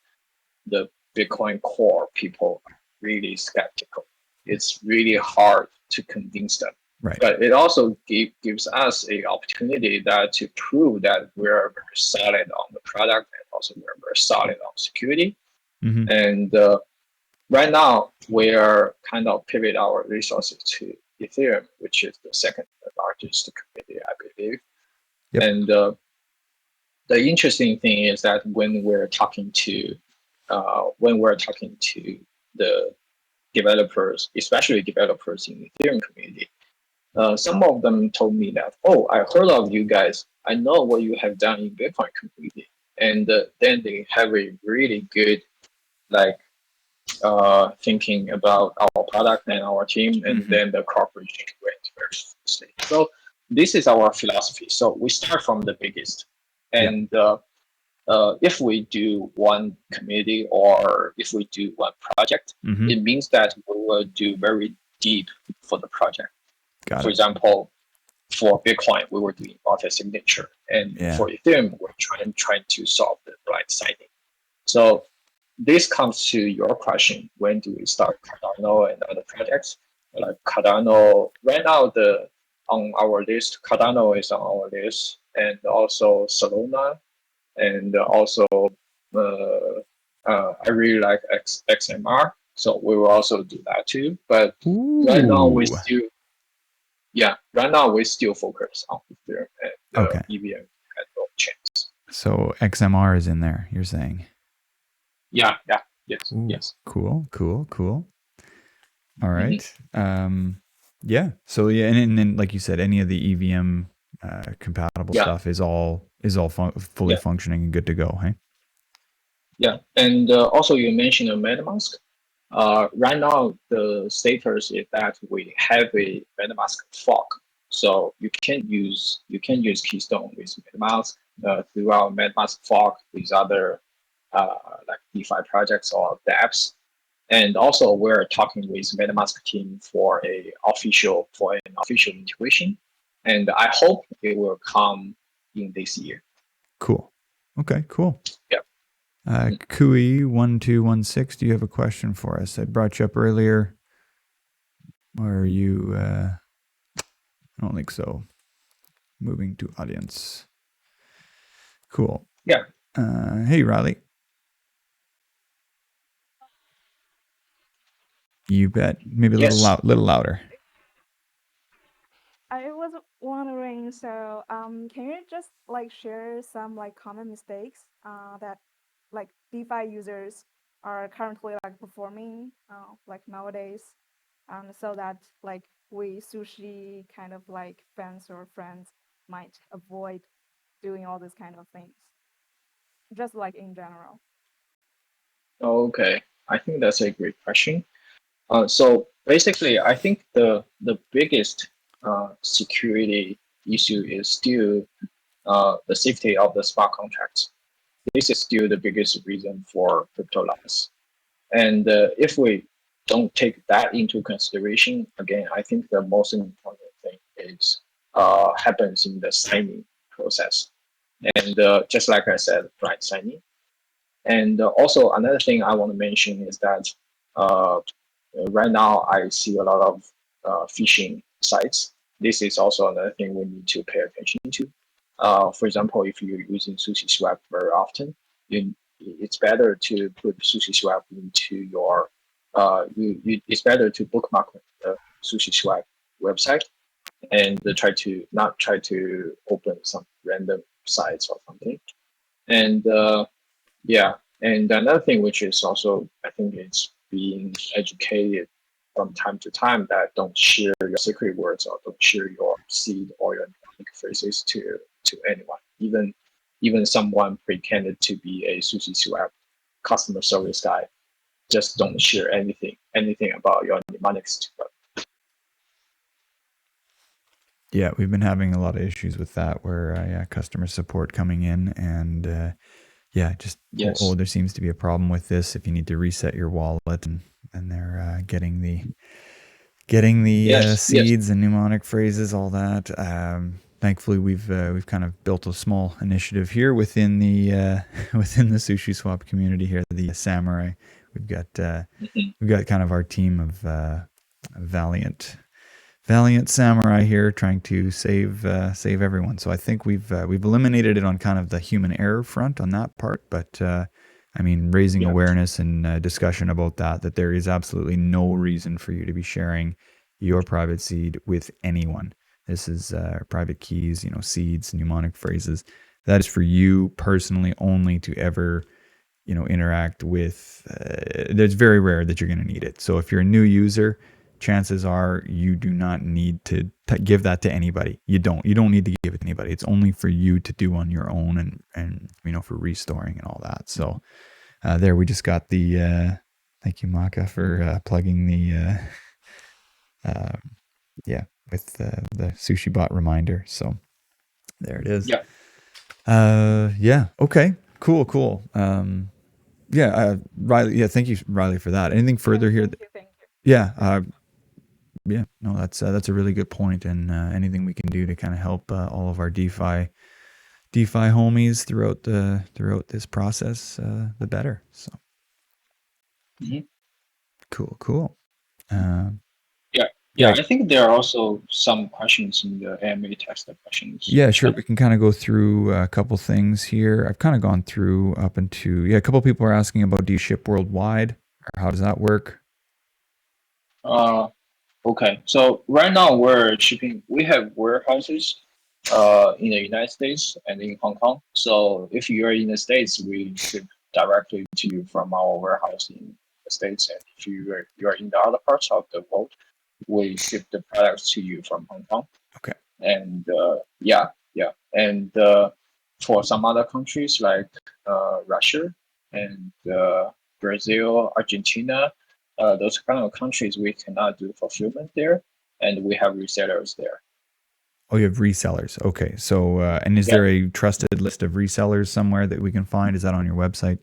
the Bitcoin core people are really skeptical. It's really hard to convince them. Right. But it also gives us a opportunity that to prove that we're very solid on the product and also we're very solid on security. And right now we are kind of pivot our resources to Ethereum, which is the second largest community, I believe. Yep. And the interesting thing is that when we're talking to the developers, especially developers in the Ethereum community, some of them told me that, oh, I heard of you guys. I know what you have done in Bitcoin community, and then they have a really good like thinking about our product and our team, and then the cooperation went very smoothly. So this is our philosophy. So we start from the biggest, and if we do one community or if we do one project, it means that we will do very deep for the project. For example, for Bitcoin, we were doing multi-signature, and for Ethereum, we're trying to solve the blind signing. So this comes to your question: when do we start Cardano and other projects? Like Cardano, right now on our list, Cardano is on our list, and also Solana, and also I really like XMR, so we will also do that too. But right now we still, right now we still focus on Ethereum and EVM had no chance. So XMR is in there, you're saying? Yeah, yes. Cool. All right. Yeah. So yeah, and then like you said, any of the EVM compatible stuff is all fully functioning and good to go, hey? Yeah, and also you mentioned a MetaMask. Right now, the status is that we have a MetaMask fork, so you can use Keystone with MetaMask through our MetaMask fork with other like DeFi projects or dApps. And also, we're talking with MetaMask team for an official integration, and I hope it will come in this year. Cool. Okay. Cool. Yeah. Kui1216, do you have a question for us? I brought you up earlier. Or are you? I don't think so. Moving to audience. Cool. Yeah. Hey, Riley. You bet. Maybe a little louder. I was wondering, so can you just like share some like common mistakes that like DeFi users are currently like performing like nowadays, so that like we sushi kind of like fans or friends might avoid doing all these kind of things, just like in general. Okay, I think that's a great question. So basically, I think the biggest security issue is still the safety of the smart contracts. This is still the biggest reason for crypto loss. And if we don't take that into consideration, again, I think the most important thing is happens in the signing process. And just like I said, right, signing. And also another thing I want to mention is that uh, right now I see a lot of phishing sites. This is also another thing we need to pay attention to. For example, if you're using SushiSwap very often, it's better to put SushiSwap into your it's better to bookmark the SushiSwap website and try to open some random sites or something. And yeah, and another thing which is also I think it's being educated from time to time that don't share your secret words or don't share your seed or your unique phrases to anyone, even someone pretended to be a sushi swap customer service guy. Just don't share anything about your mnemonics to them. Yeah, we've been having a lot of issues with that where customer support coming in and just Yes. there seems to be a problem with this. If you need to reset your wallet and they're getting the Yes. seeds and mnemonic phrases, all that. Thankfully, we've kind of built a small initiative here within the within the Sushi Swap community here, the Samurai. We've got kind of our team of valiant samurai here trying to save everyone. So I think we've eliminated it on kind of the human error front on that part, but I mean, raising awareness and discussion about that there is absolutely no reason for you to be sharing your private seed with anyone. This is private keys, seeds, mnemonic phrases. That is for you personally only to ever, interact with. It's very rare that you're going to need it. So if you're a new user, chances are you do not need to give that to anybody. You don't need to give it to anybody. It's only for you to do on your own and for restoring and all that. So there we just got the thank you Maka for plugging the with the sushi bot reminder. So there it is. Okay, cool. Riley, thank you Riley for that. Anything further here? Thank you. No, that's a really good point, and anything we can do to kind of help all of our DeFi homies throughout this process, the better. So cool. I think there are also some questions in the AMA text questions. Yeah, sure. We can kind of go through a couple things here. I've kind of gone through up into a couple people are asking about, do you ship worldwide, or how does that work? Okay, so right now we're shipping. We have warehouses in the United States and in Hong Kong. So if you're in the States, we ship directly to you from our warehouse in the States. And if you're in the other parts of the world, we ship the products to you from Hong Kong. Okay. And and for some other countries like Russia and Brazil, Argentina, those kind of countries we cannot do fulfillment there, and we have resellers there. Oh, you have resellers. Okay. So, and is there a trusted list of resellers somewhere that we can find? Is that on your website?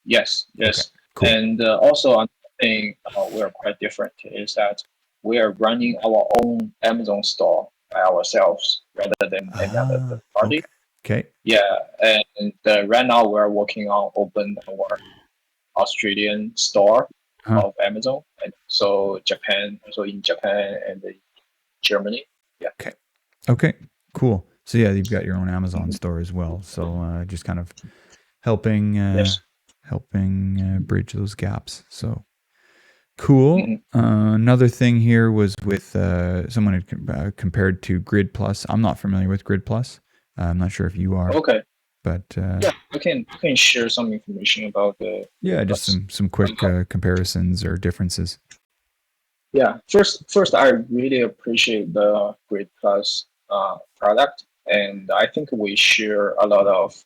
Yes. Okay, cool. And also another thing we're quite different is that we are running our own Amazon store by ourselves rather than any other third party. Okay. Yeah, and right now we're working on open our Australian store of Amazon, and so Japan, also in Japan and Germany. Yeah. Okay. Cool. So yeah, you've got your own Amazon store as well. So just kind of helping bridge those gaps. So cool. Another thing here was with someone had compared to Grid Plus. I'm not familiar with Grid Plus. I'm not sure if you are. Okay. But yeah, I can share some information about the Yeah, just some quick comparisons or differences. Yeah, first, I really appreciate the Grid Plus product, and I think we share a lot of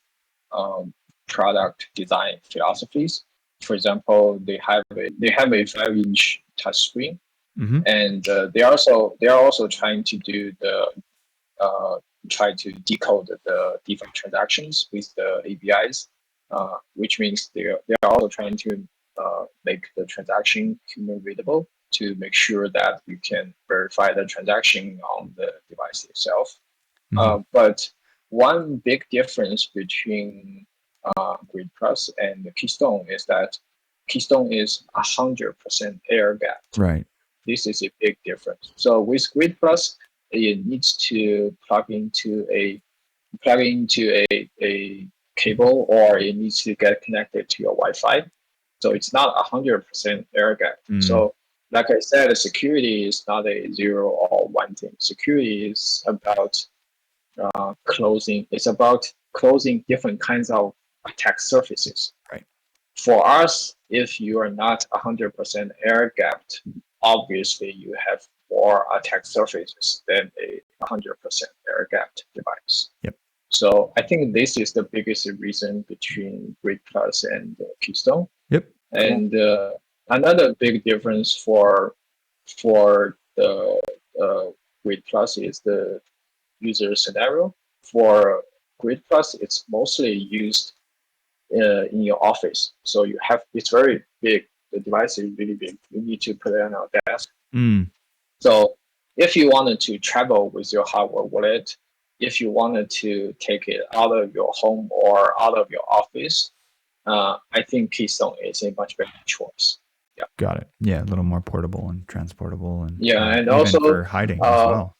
product design philosophies. For example, they have a 5-inch touchscreen, Mm-hmm. and they are also trying to do the try to decode the DeFi transactions with the APIs, which means they are also trying to make the transaction human readable to make sure that you can verify the transaction on the device itself. Mm-hmm. But one big difference between Grid Plus and the Keystone is that Keystone is 100% air gapped. Right. This is a big difference. So with Grid Plus, it needs to plug into a cable, or it needs to get connected to your Wi-Fi. So it's not 100% air gap. Mm. So like I said, security is not a 0 or 1 thing. Security is about closing. It's about closing different kinds of attack surfaces. Right. For us, if you are not 100% air gapped, obviously you have more attack surfaces than a 100% air gapped device. Yep. So I think this is the biggest reason between Grid Plus and Keystone. Yep. And another big difference for the Grid Plus is the user scenario. For Grid Plus, it's mostly used in your office. So it's very big. The device is really big. You need to put it on your desk. Mm. So if you wanted to travel with your hardware wallet, if you wanted to take it out of your home or out of your office, I think Keystone is a much better choice. Yeah. Got it. Yeah, a little more portable and transportable, and Yeah, and even also for hiding as well.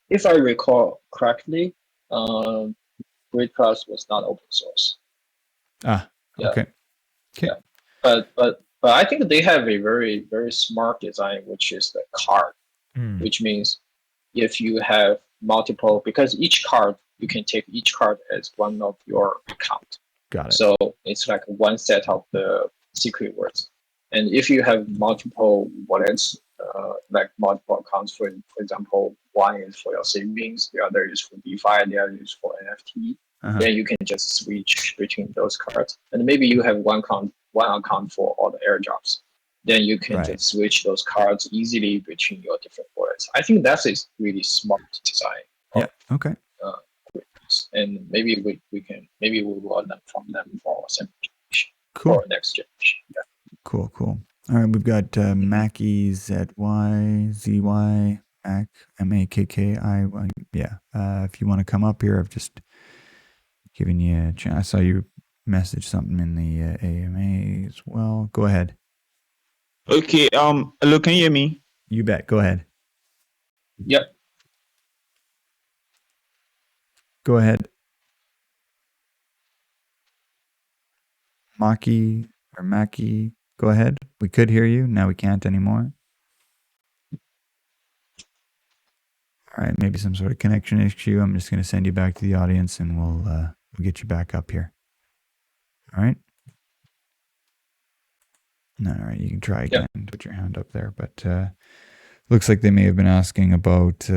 if I recall correctly, Grid Plus was not open source. Ah, Yeah. okay. Yeah. But I think they have a very, very smart design, which is the card, which means if you have multiple, because each card, you can take each card as one of your account. Got it. So it's like one set of the secret words. And if you have multiple wallets, like multiple accounts, for example, one is for your savings, the other is for DeFi, the other is for NFT, then you can just switch between those cards. And maybe you have one account for all the airdrops. Then you can just switch those cards easily between your different wallets. I think that's a really smart design. Yeah. Okay. And maybe we will learn from them for simplification. Cool. For next generation. Yeah. Cool. All right, we've got Mackie ZYZY Mac MAKKI. Yeah. If you want to come up here, I've just given you a chance. I saw you message something in the AMA as well. Go ahead. Okay. Hello, can you hear me? You bet. Go ahead. Yep. Go ahead. Mackie, go ahead. We could hear you. Now we can't anymore. All right, maybe some sort of connection issue. I'm just going to send you back to the audience, and we'll get you back up here. All right. All right, you can try again. Yep. Put your hand up there, but looks like they may have been asking about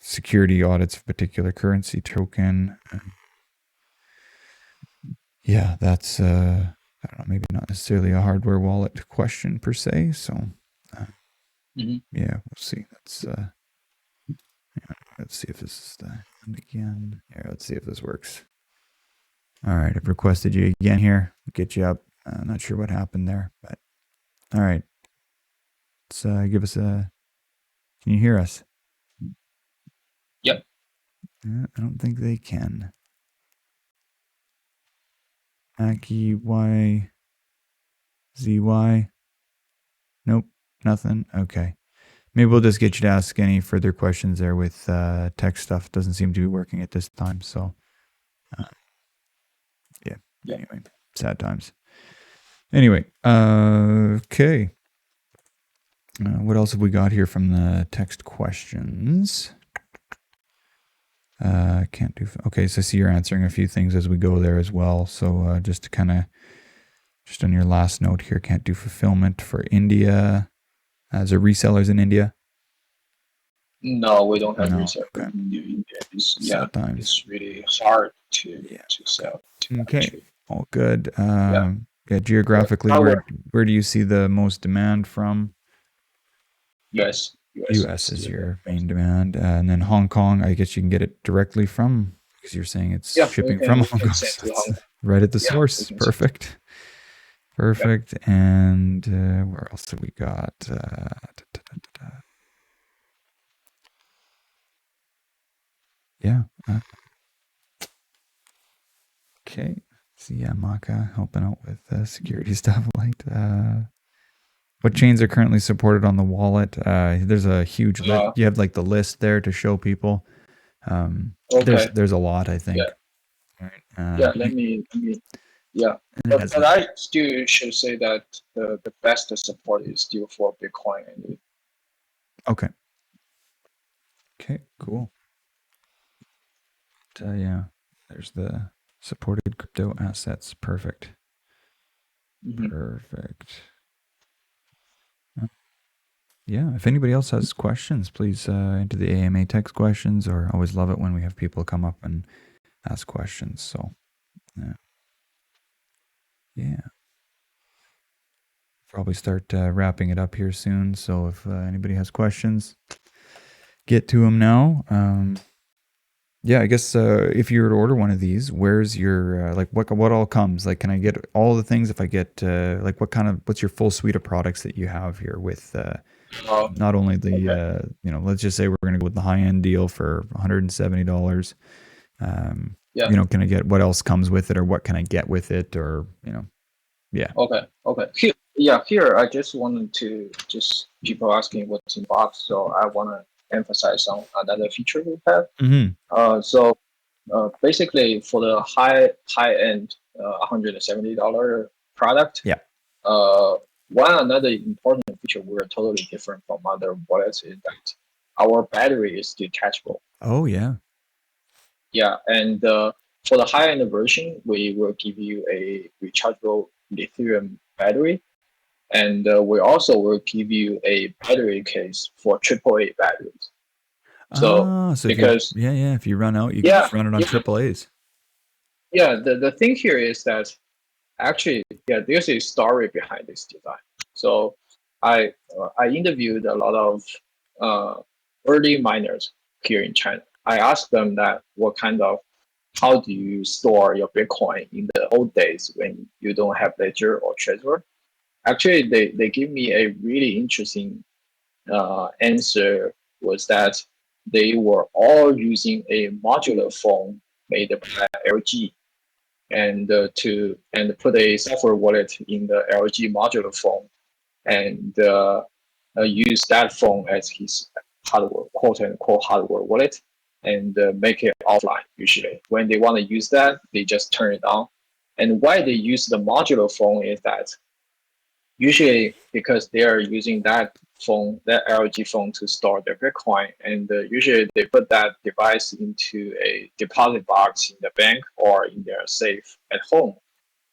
security audits of particular currency token. Yeah, that's I don't know, maybe not necessarily a hardware wallet question per se. So yeah, we'll see. Let's see if this is the end again. Here, let's see if this works. All right, I've requested you again here. Get you up. I'm not sure what happened there, but all right. Let's give us a. Can you hear us? Yep. I don't think they can. Mackie YZY. Nope, nothing. Okay. Maybe we'll just get you to ask any further questions there with tech stuff. Doesn't seem to be working at this time. So, yeah. Anyway, sad times. Anyway, okay. What else have we got here from the text questions? Can't do. Okay, so I see you're answering a few things as we go there as well. So just to kind of, just on your last note here, can't do fulfillment for India. Is there resellers in India? No, we don't have No. research Okay. in India. Sell times. It's really hard to sell. Okay. Actually. All good. Yeah. Geographically, where do you see the most demand from? US US is your main demand, and then Hong Kong. I guess you can get it directly from, because you're saying it's shipping from Hong Kong. So it's right at the source. Perfect. Perfect. Yeah. And where else have we got? Yeah. Okay. So yeah, Maka helping out with security stuff. What chains are currently supported on the wallet? There's a huge list. You have like the list there to show people. There's a lot, I think. Yeah. Let me. Yeah, but I still should say that the best support is still for Bitcoin. Okay. Okay. Cool. Yeah, there's the supported crypto assets. Perfect. Mm-hmm. Perfect. Yeah, if anybody else has questions, please enter the AMA text questions, or I always love it when we have people come up and ask questions. So, yeah. Probably start wrapping it up here soon. So if anybody has questions, get to them now. Yeah, I guess if you were to order one of these, where's your like what all comes? Like, can I get all the things if I get like what's your full suite of products that you have here with not only the let's just say we're going to go with the high end deal for $170. Can I get what else comes with it, or what can I get with it, or yeah. Okay. Here I just wanted to people asking what's in box, so I want to emphasize on another feature we have. Mm-hmm. So basically for the high end $170 product. Yeah. One another important feature we're totally different from other wallets is that our battery is detachable. Oh yeah. Yeah, and for the high end version, we will give you a rechargeable Ethereum battery, and we also will give you a battery case for AAA batteries. So because if you run out, you can just run it on AAAs. Yeah, the thing here is that actually, there's a story behind this design. So I interviewed a lot of early miners here in China. I asked them that how do you store your Bitcoin in the old days when you don't have Ledger or Trezor? Actually, they give me a really interesting answer, was that they were all using a modular phone made by LG, and put a software wallet in the LG modular phone, and use that phone as his hardware, quote unquote hardware wallet, and make it offline. Usually, when they want to use that, they just turn it on. And why they use the modular phone is that usually because they are using that LG phone to store their Bitcoin, and usually they put that device into a deposit box in the bank or in their safe at home,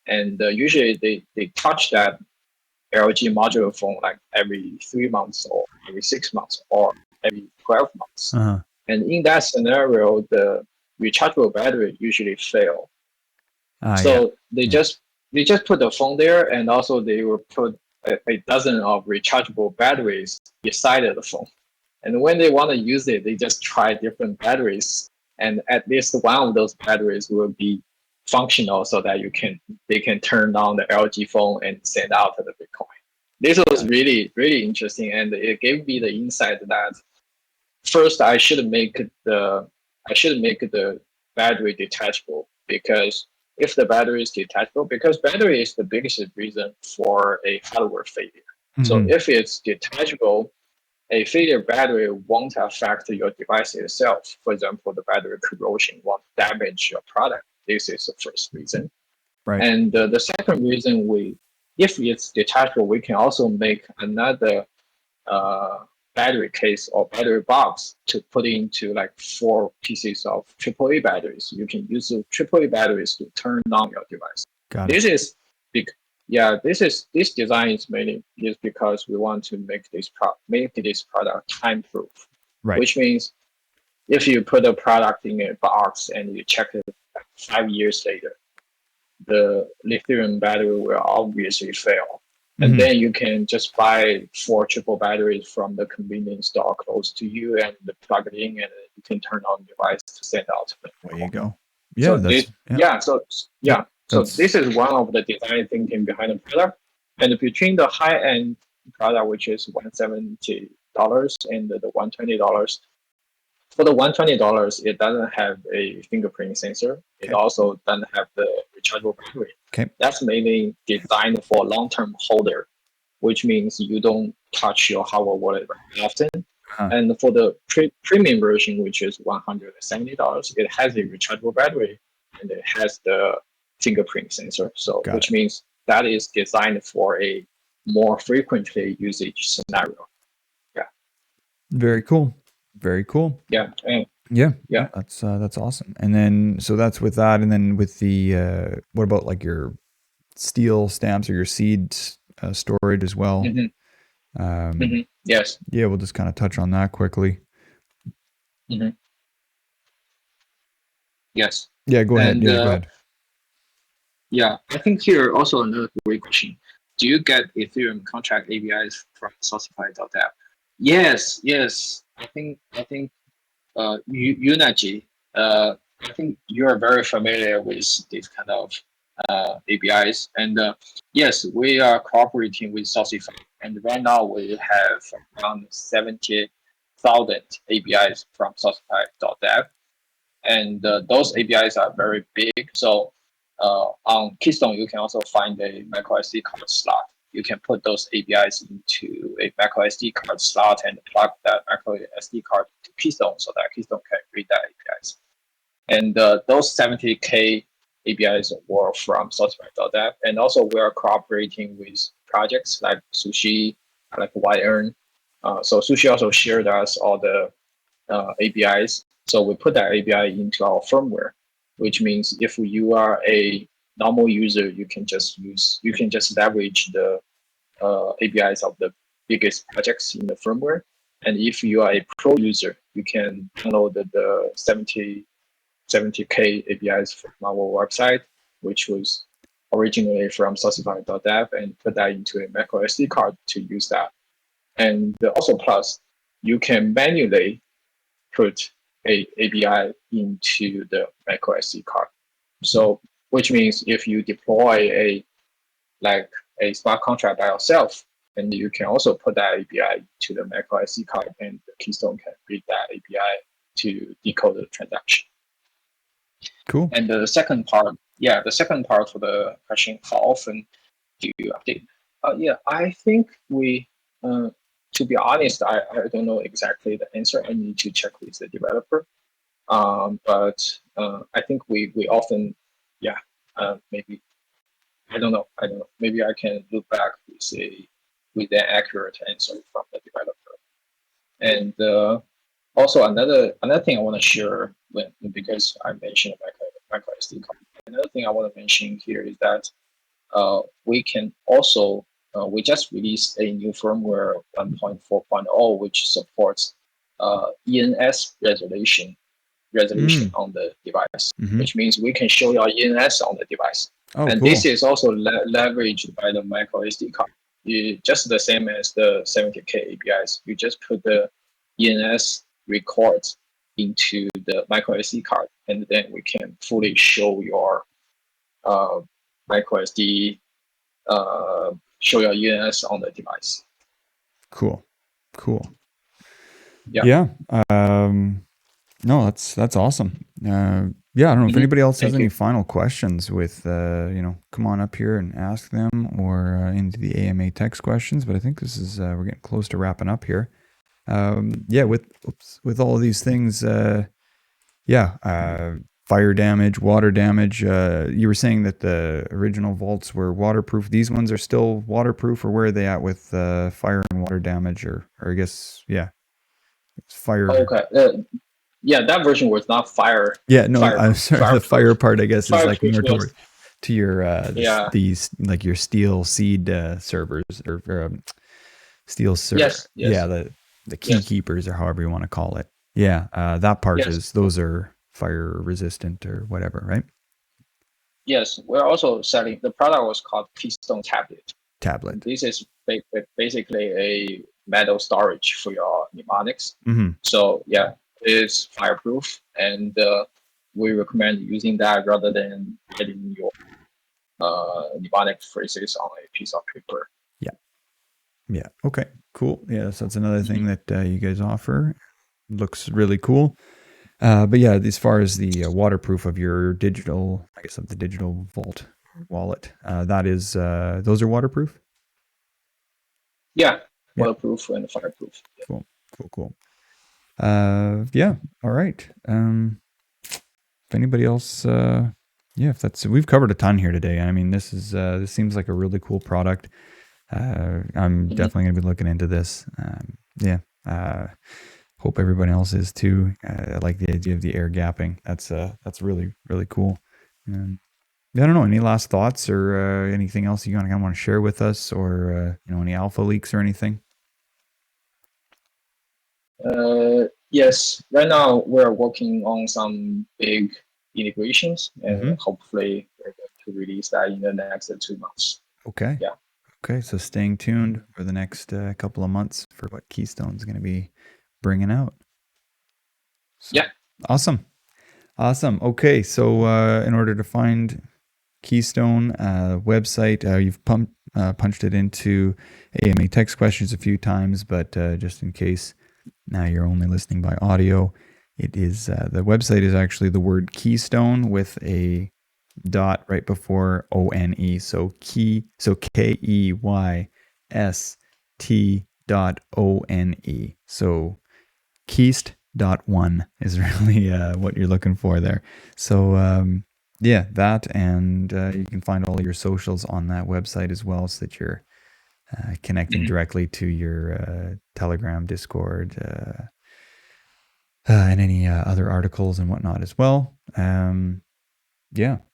and usually they touch that LG modular phone like every 3 months or every 6 months or every 12 months. Uh-huh. And in that scenario, the rechargeable battery usually fail. They just put the phone there, and also they will put a dozen of rechargeable batteries beside the phone. And when they want to use it, they just try different batteries, and at least one of those batteries will be functional so that they can turn on the LG phone and send out the Bitcoin. This was really, really interesting, and it gave me the insight that first I should make the battery detachable, because if the battery is detachable, because battery is the biggest reason for a hardware failure. Mm-hmm. So if it's detachable, a failure battery won't affect your device itself. For example, the battery corrosion won't damage your product. This is the first reason. Right. And the second reason, if it's detachable, we can also make another battery case or battery box to put into like 4 pieces of AAA batteries. You can use the AAA batteries to turn on your device. Got it. This is big. Yeah, this design is mainly is because we want to make this product time proof, Right. which means if you put a product in a box and you check it 5 years later, the lithium battery will obviously fail. And Mhm. then you can just buy 4 triple batteries from the convenience store close to you and plug it in, and you can turn on the device to send out. There you go. Yeah, So that's this, yeah, so yeah, so That's- this is one of the design thinking behind the product. And between the high end product, which is $170, and the $120, for the $120, it doesn't have a fingerprint sensor. It Okay. also doesn't have the rechargeable battery. Okay. That's mainly designed for long-term holder, which means you don't touch your hardware wallet very often. Uh-huh. And for the premium version, which is $170, it has a rechargeable battery and it has the fingerprint sensor. So, Got which it. means that is designed for a more frequently usage scenario. Very cool. Very cool. Yeah. And Yeah. Yeah. That's awesome. And then so that's with that, and then with the what about like your steel stamps or your seed storage as well? Mhm. Yes. Yeah, we'll just kind of touch on that quickly. Yes. Yeah, go ahead. And, Yeah, go ahead. Yeah, I think here also another great question. Do you get Ethereum contract APIs from Saucify.app? Yes, yes. I think Unity. I think you are very familiar with this kind of APIs, and yes, we are cooperating with Saucify, and right now we have around 70,000 APIs from Saucify.app, and those APIs are very big. So on Keystone, you can also find a microSD card slot. You can put those APIs into a microSD card slot and plug that microSD card to Keystone so that Keystone can read that APIs. And those 70K APIs were from Saucify.app. And also we are cooperating with projects like Sushi, like Yearn. So Sushi also shared us all the APIs. So we put that API into our firmware, which means if you are a normal user, you can just leverage the APIs of the biggest projects in the firmware. And if you are a pro user, you can download the 70K APIs from our website, which was originally from Saucify.app, and put that into a microSD card to use that. And also plus, you can manually put a API into the microSD card. So, which means if you deploy a smart contract by yourself, and you can also put that API to the microSD card, and the Keystone can read that API to decode the transaction. Cool. And the second part for the question, how often do you update? I think we, to be honest, I don't know exactly the answer. I need to check with the developer. But I think we often, maybe, I don't know. Maybe I can look back with an accurate answer from the developer. And also another thing I want to share because I mentioned microSD card. Another thing I want to mention here is that we can also we just released a new firmware 1.4.0 which supports ENS resolution on the device, which means we can show your ENS on the device. Oh, and cool. This is also leveraged by the microSD card. Just the same as the 70K APIs. You just put the ENS records into the microSD card, and then we can fully show your microSD, show your ENS on the device. Cool. Yeah. No, that's awesome. Yeah, I don't know if anybody else has Thank any you. final questions with, come on up here and ask them, or into the AMA text questions. But I think this is, we're getting close to wrapping up here. With all of these things, fire damage, water damage. You were saying that the original vaults were waterproof. These ones are still waterproof, or where are they at with fire and water damage? Or I guess, yeah, it's fire. Okay. Yeah, that version was not fire. Yeah, no, I'm Fireproof. sorry. The Fireproof. fire part, I guess, is like Fireproof more was- toward to your Yeah. these like your steel seed servers or steel server. Yes, yes. Yeah, the key Yes. keepers or however you want to call it. Yeah, that part Yes. is those are fire resistant or whatever, right? Yes, we're also selling, the product was called Keystone Tablet. Tablet. This is basically a metal storage for your mnemonics. Mm-hmm. So yeah, it's fireproof, and we recommend using that rather than writing your mnemonic phrases on a piece of paper. Yeah. Okay. Cool. Yeah. So that's another thing that you guys offer. Looks really cool. But yeah, as far as the waterproof of your digital, I guess of the digital vault wallet, that is, those are waterproof. Yeah, Yeah. waterproof and fireproof. Yeah. Cool. Yeah. All right. If anybody else, if that's, we've covered a ton here today. I mean, this seems like a really cool product. I'm definitely going to be looking into this. Hope everybody else is too. I like the idea of the air gapping. That's really, really cool. I don't know, any last thoughts or anything else you kind of want to share with us, or any alpha leaks or anything? Yes, right now we're working on some big integrations, and hopefully we're going to release that in the next 2 months. Okay. Yeah. Okay, so staying tuned for the next couple of months for what Keystone's going to be bringing out. So, yeah. Awesome. Okay, so in order to find Keystone website, you've punched it into AMA text questions a few times, but just in case now you're only listening by audio, it is the website is actually the word Keystone with a dot right before ONE. So KEYST.ONE. So Keystone is really what you're looking for there. So that, and you can find all your socials on that website as well, so that you're connecting directly to your Telegram, Discord, and any other articles and whatnot as well.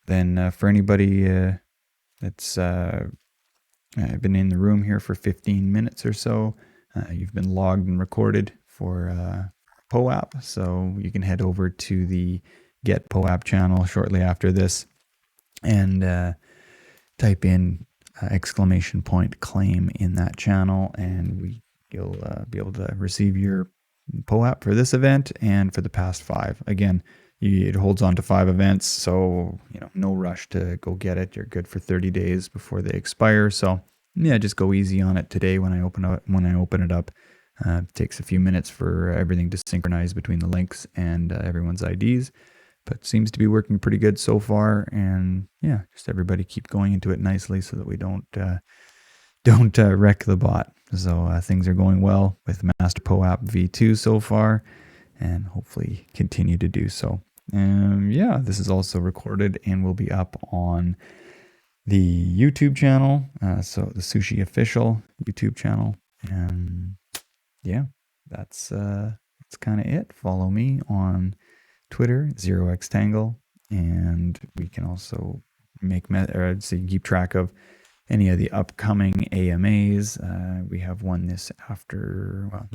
Then for anybody that's been in the room here for 15 minutes or so, you've been logged and recorded for POAP, so you can head over to the Get POAP channel shortly after this and type in ! Claim in that channel, and you'll be able to receive your POAP for this event and for the past 5. Again, it holds on to 5 events, so no rush to go get it. You're good for 30 days before they expire. So yeah, just go easy on it today. When I open it up, it takes a few minutes for everything to synchronize between the links and everyone's IDs, but seems to be working pretty good so far. And yeah, just everybody keep going into it nicely so that we don't wreck the bot. So things are going well with Master POAP V2 so far, and hopefully continue to do so. This is also recorded and will be up on the YouTube channel, so the Sushi Official YouTube channel. And that's kind of it. Follow me on Twitter, 0xtangle, and we can also so you can keep track of any of the upcoming AMAs. We have one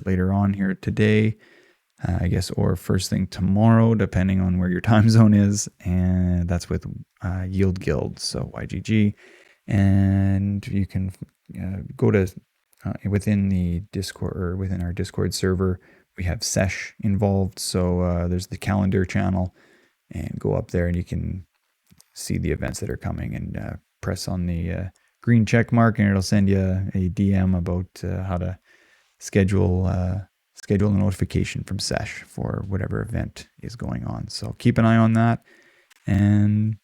later on here today, I guess, or first thing tomorrow, depending on where your time zone is. And that's with Yield Guild, so YGG. And you can go to within the Discord, or within our Discord server, we have Sesh involved. So there's the calendar channel, and go up there and you can see the events that are coming, and press on the green check mark, and it'll send you a DM about how to schedule a notification from Sesh for whatever event is going on. So keep an eye on that. And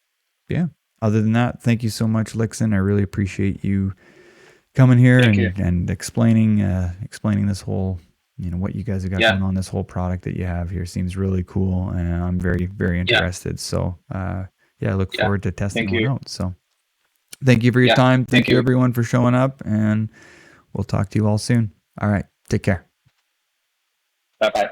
other than that, thank you so much, Lixin. I really appreciate you coming here and explaining this whole you know, what you guys have got Yeah. going on. This whole product that you have here seems really cool, and I'm very, very interested. So, yeah, I look forward to testing Thank one you. out. So, thank you for your time. Thank Thank you, you. everyone, for showing up, and we'll talk to you all soon. All right, take care. Bye bye.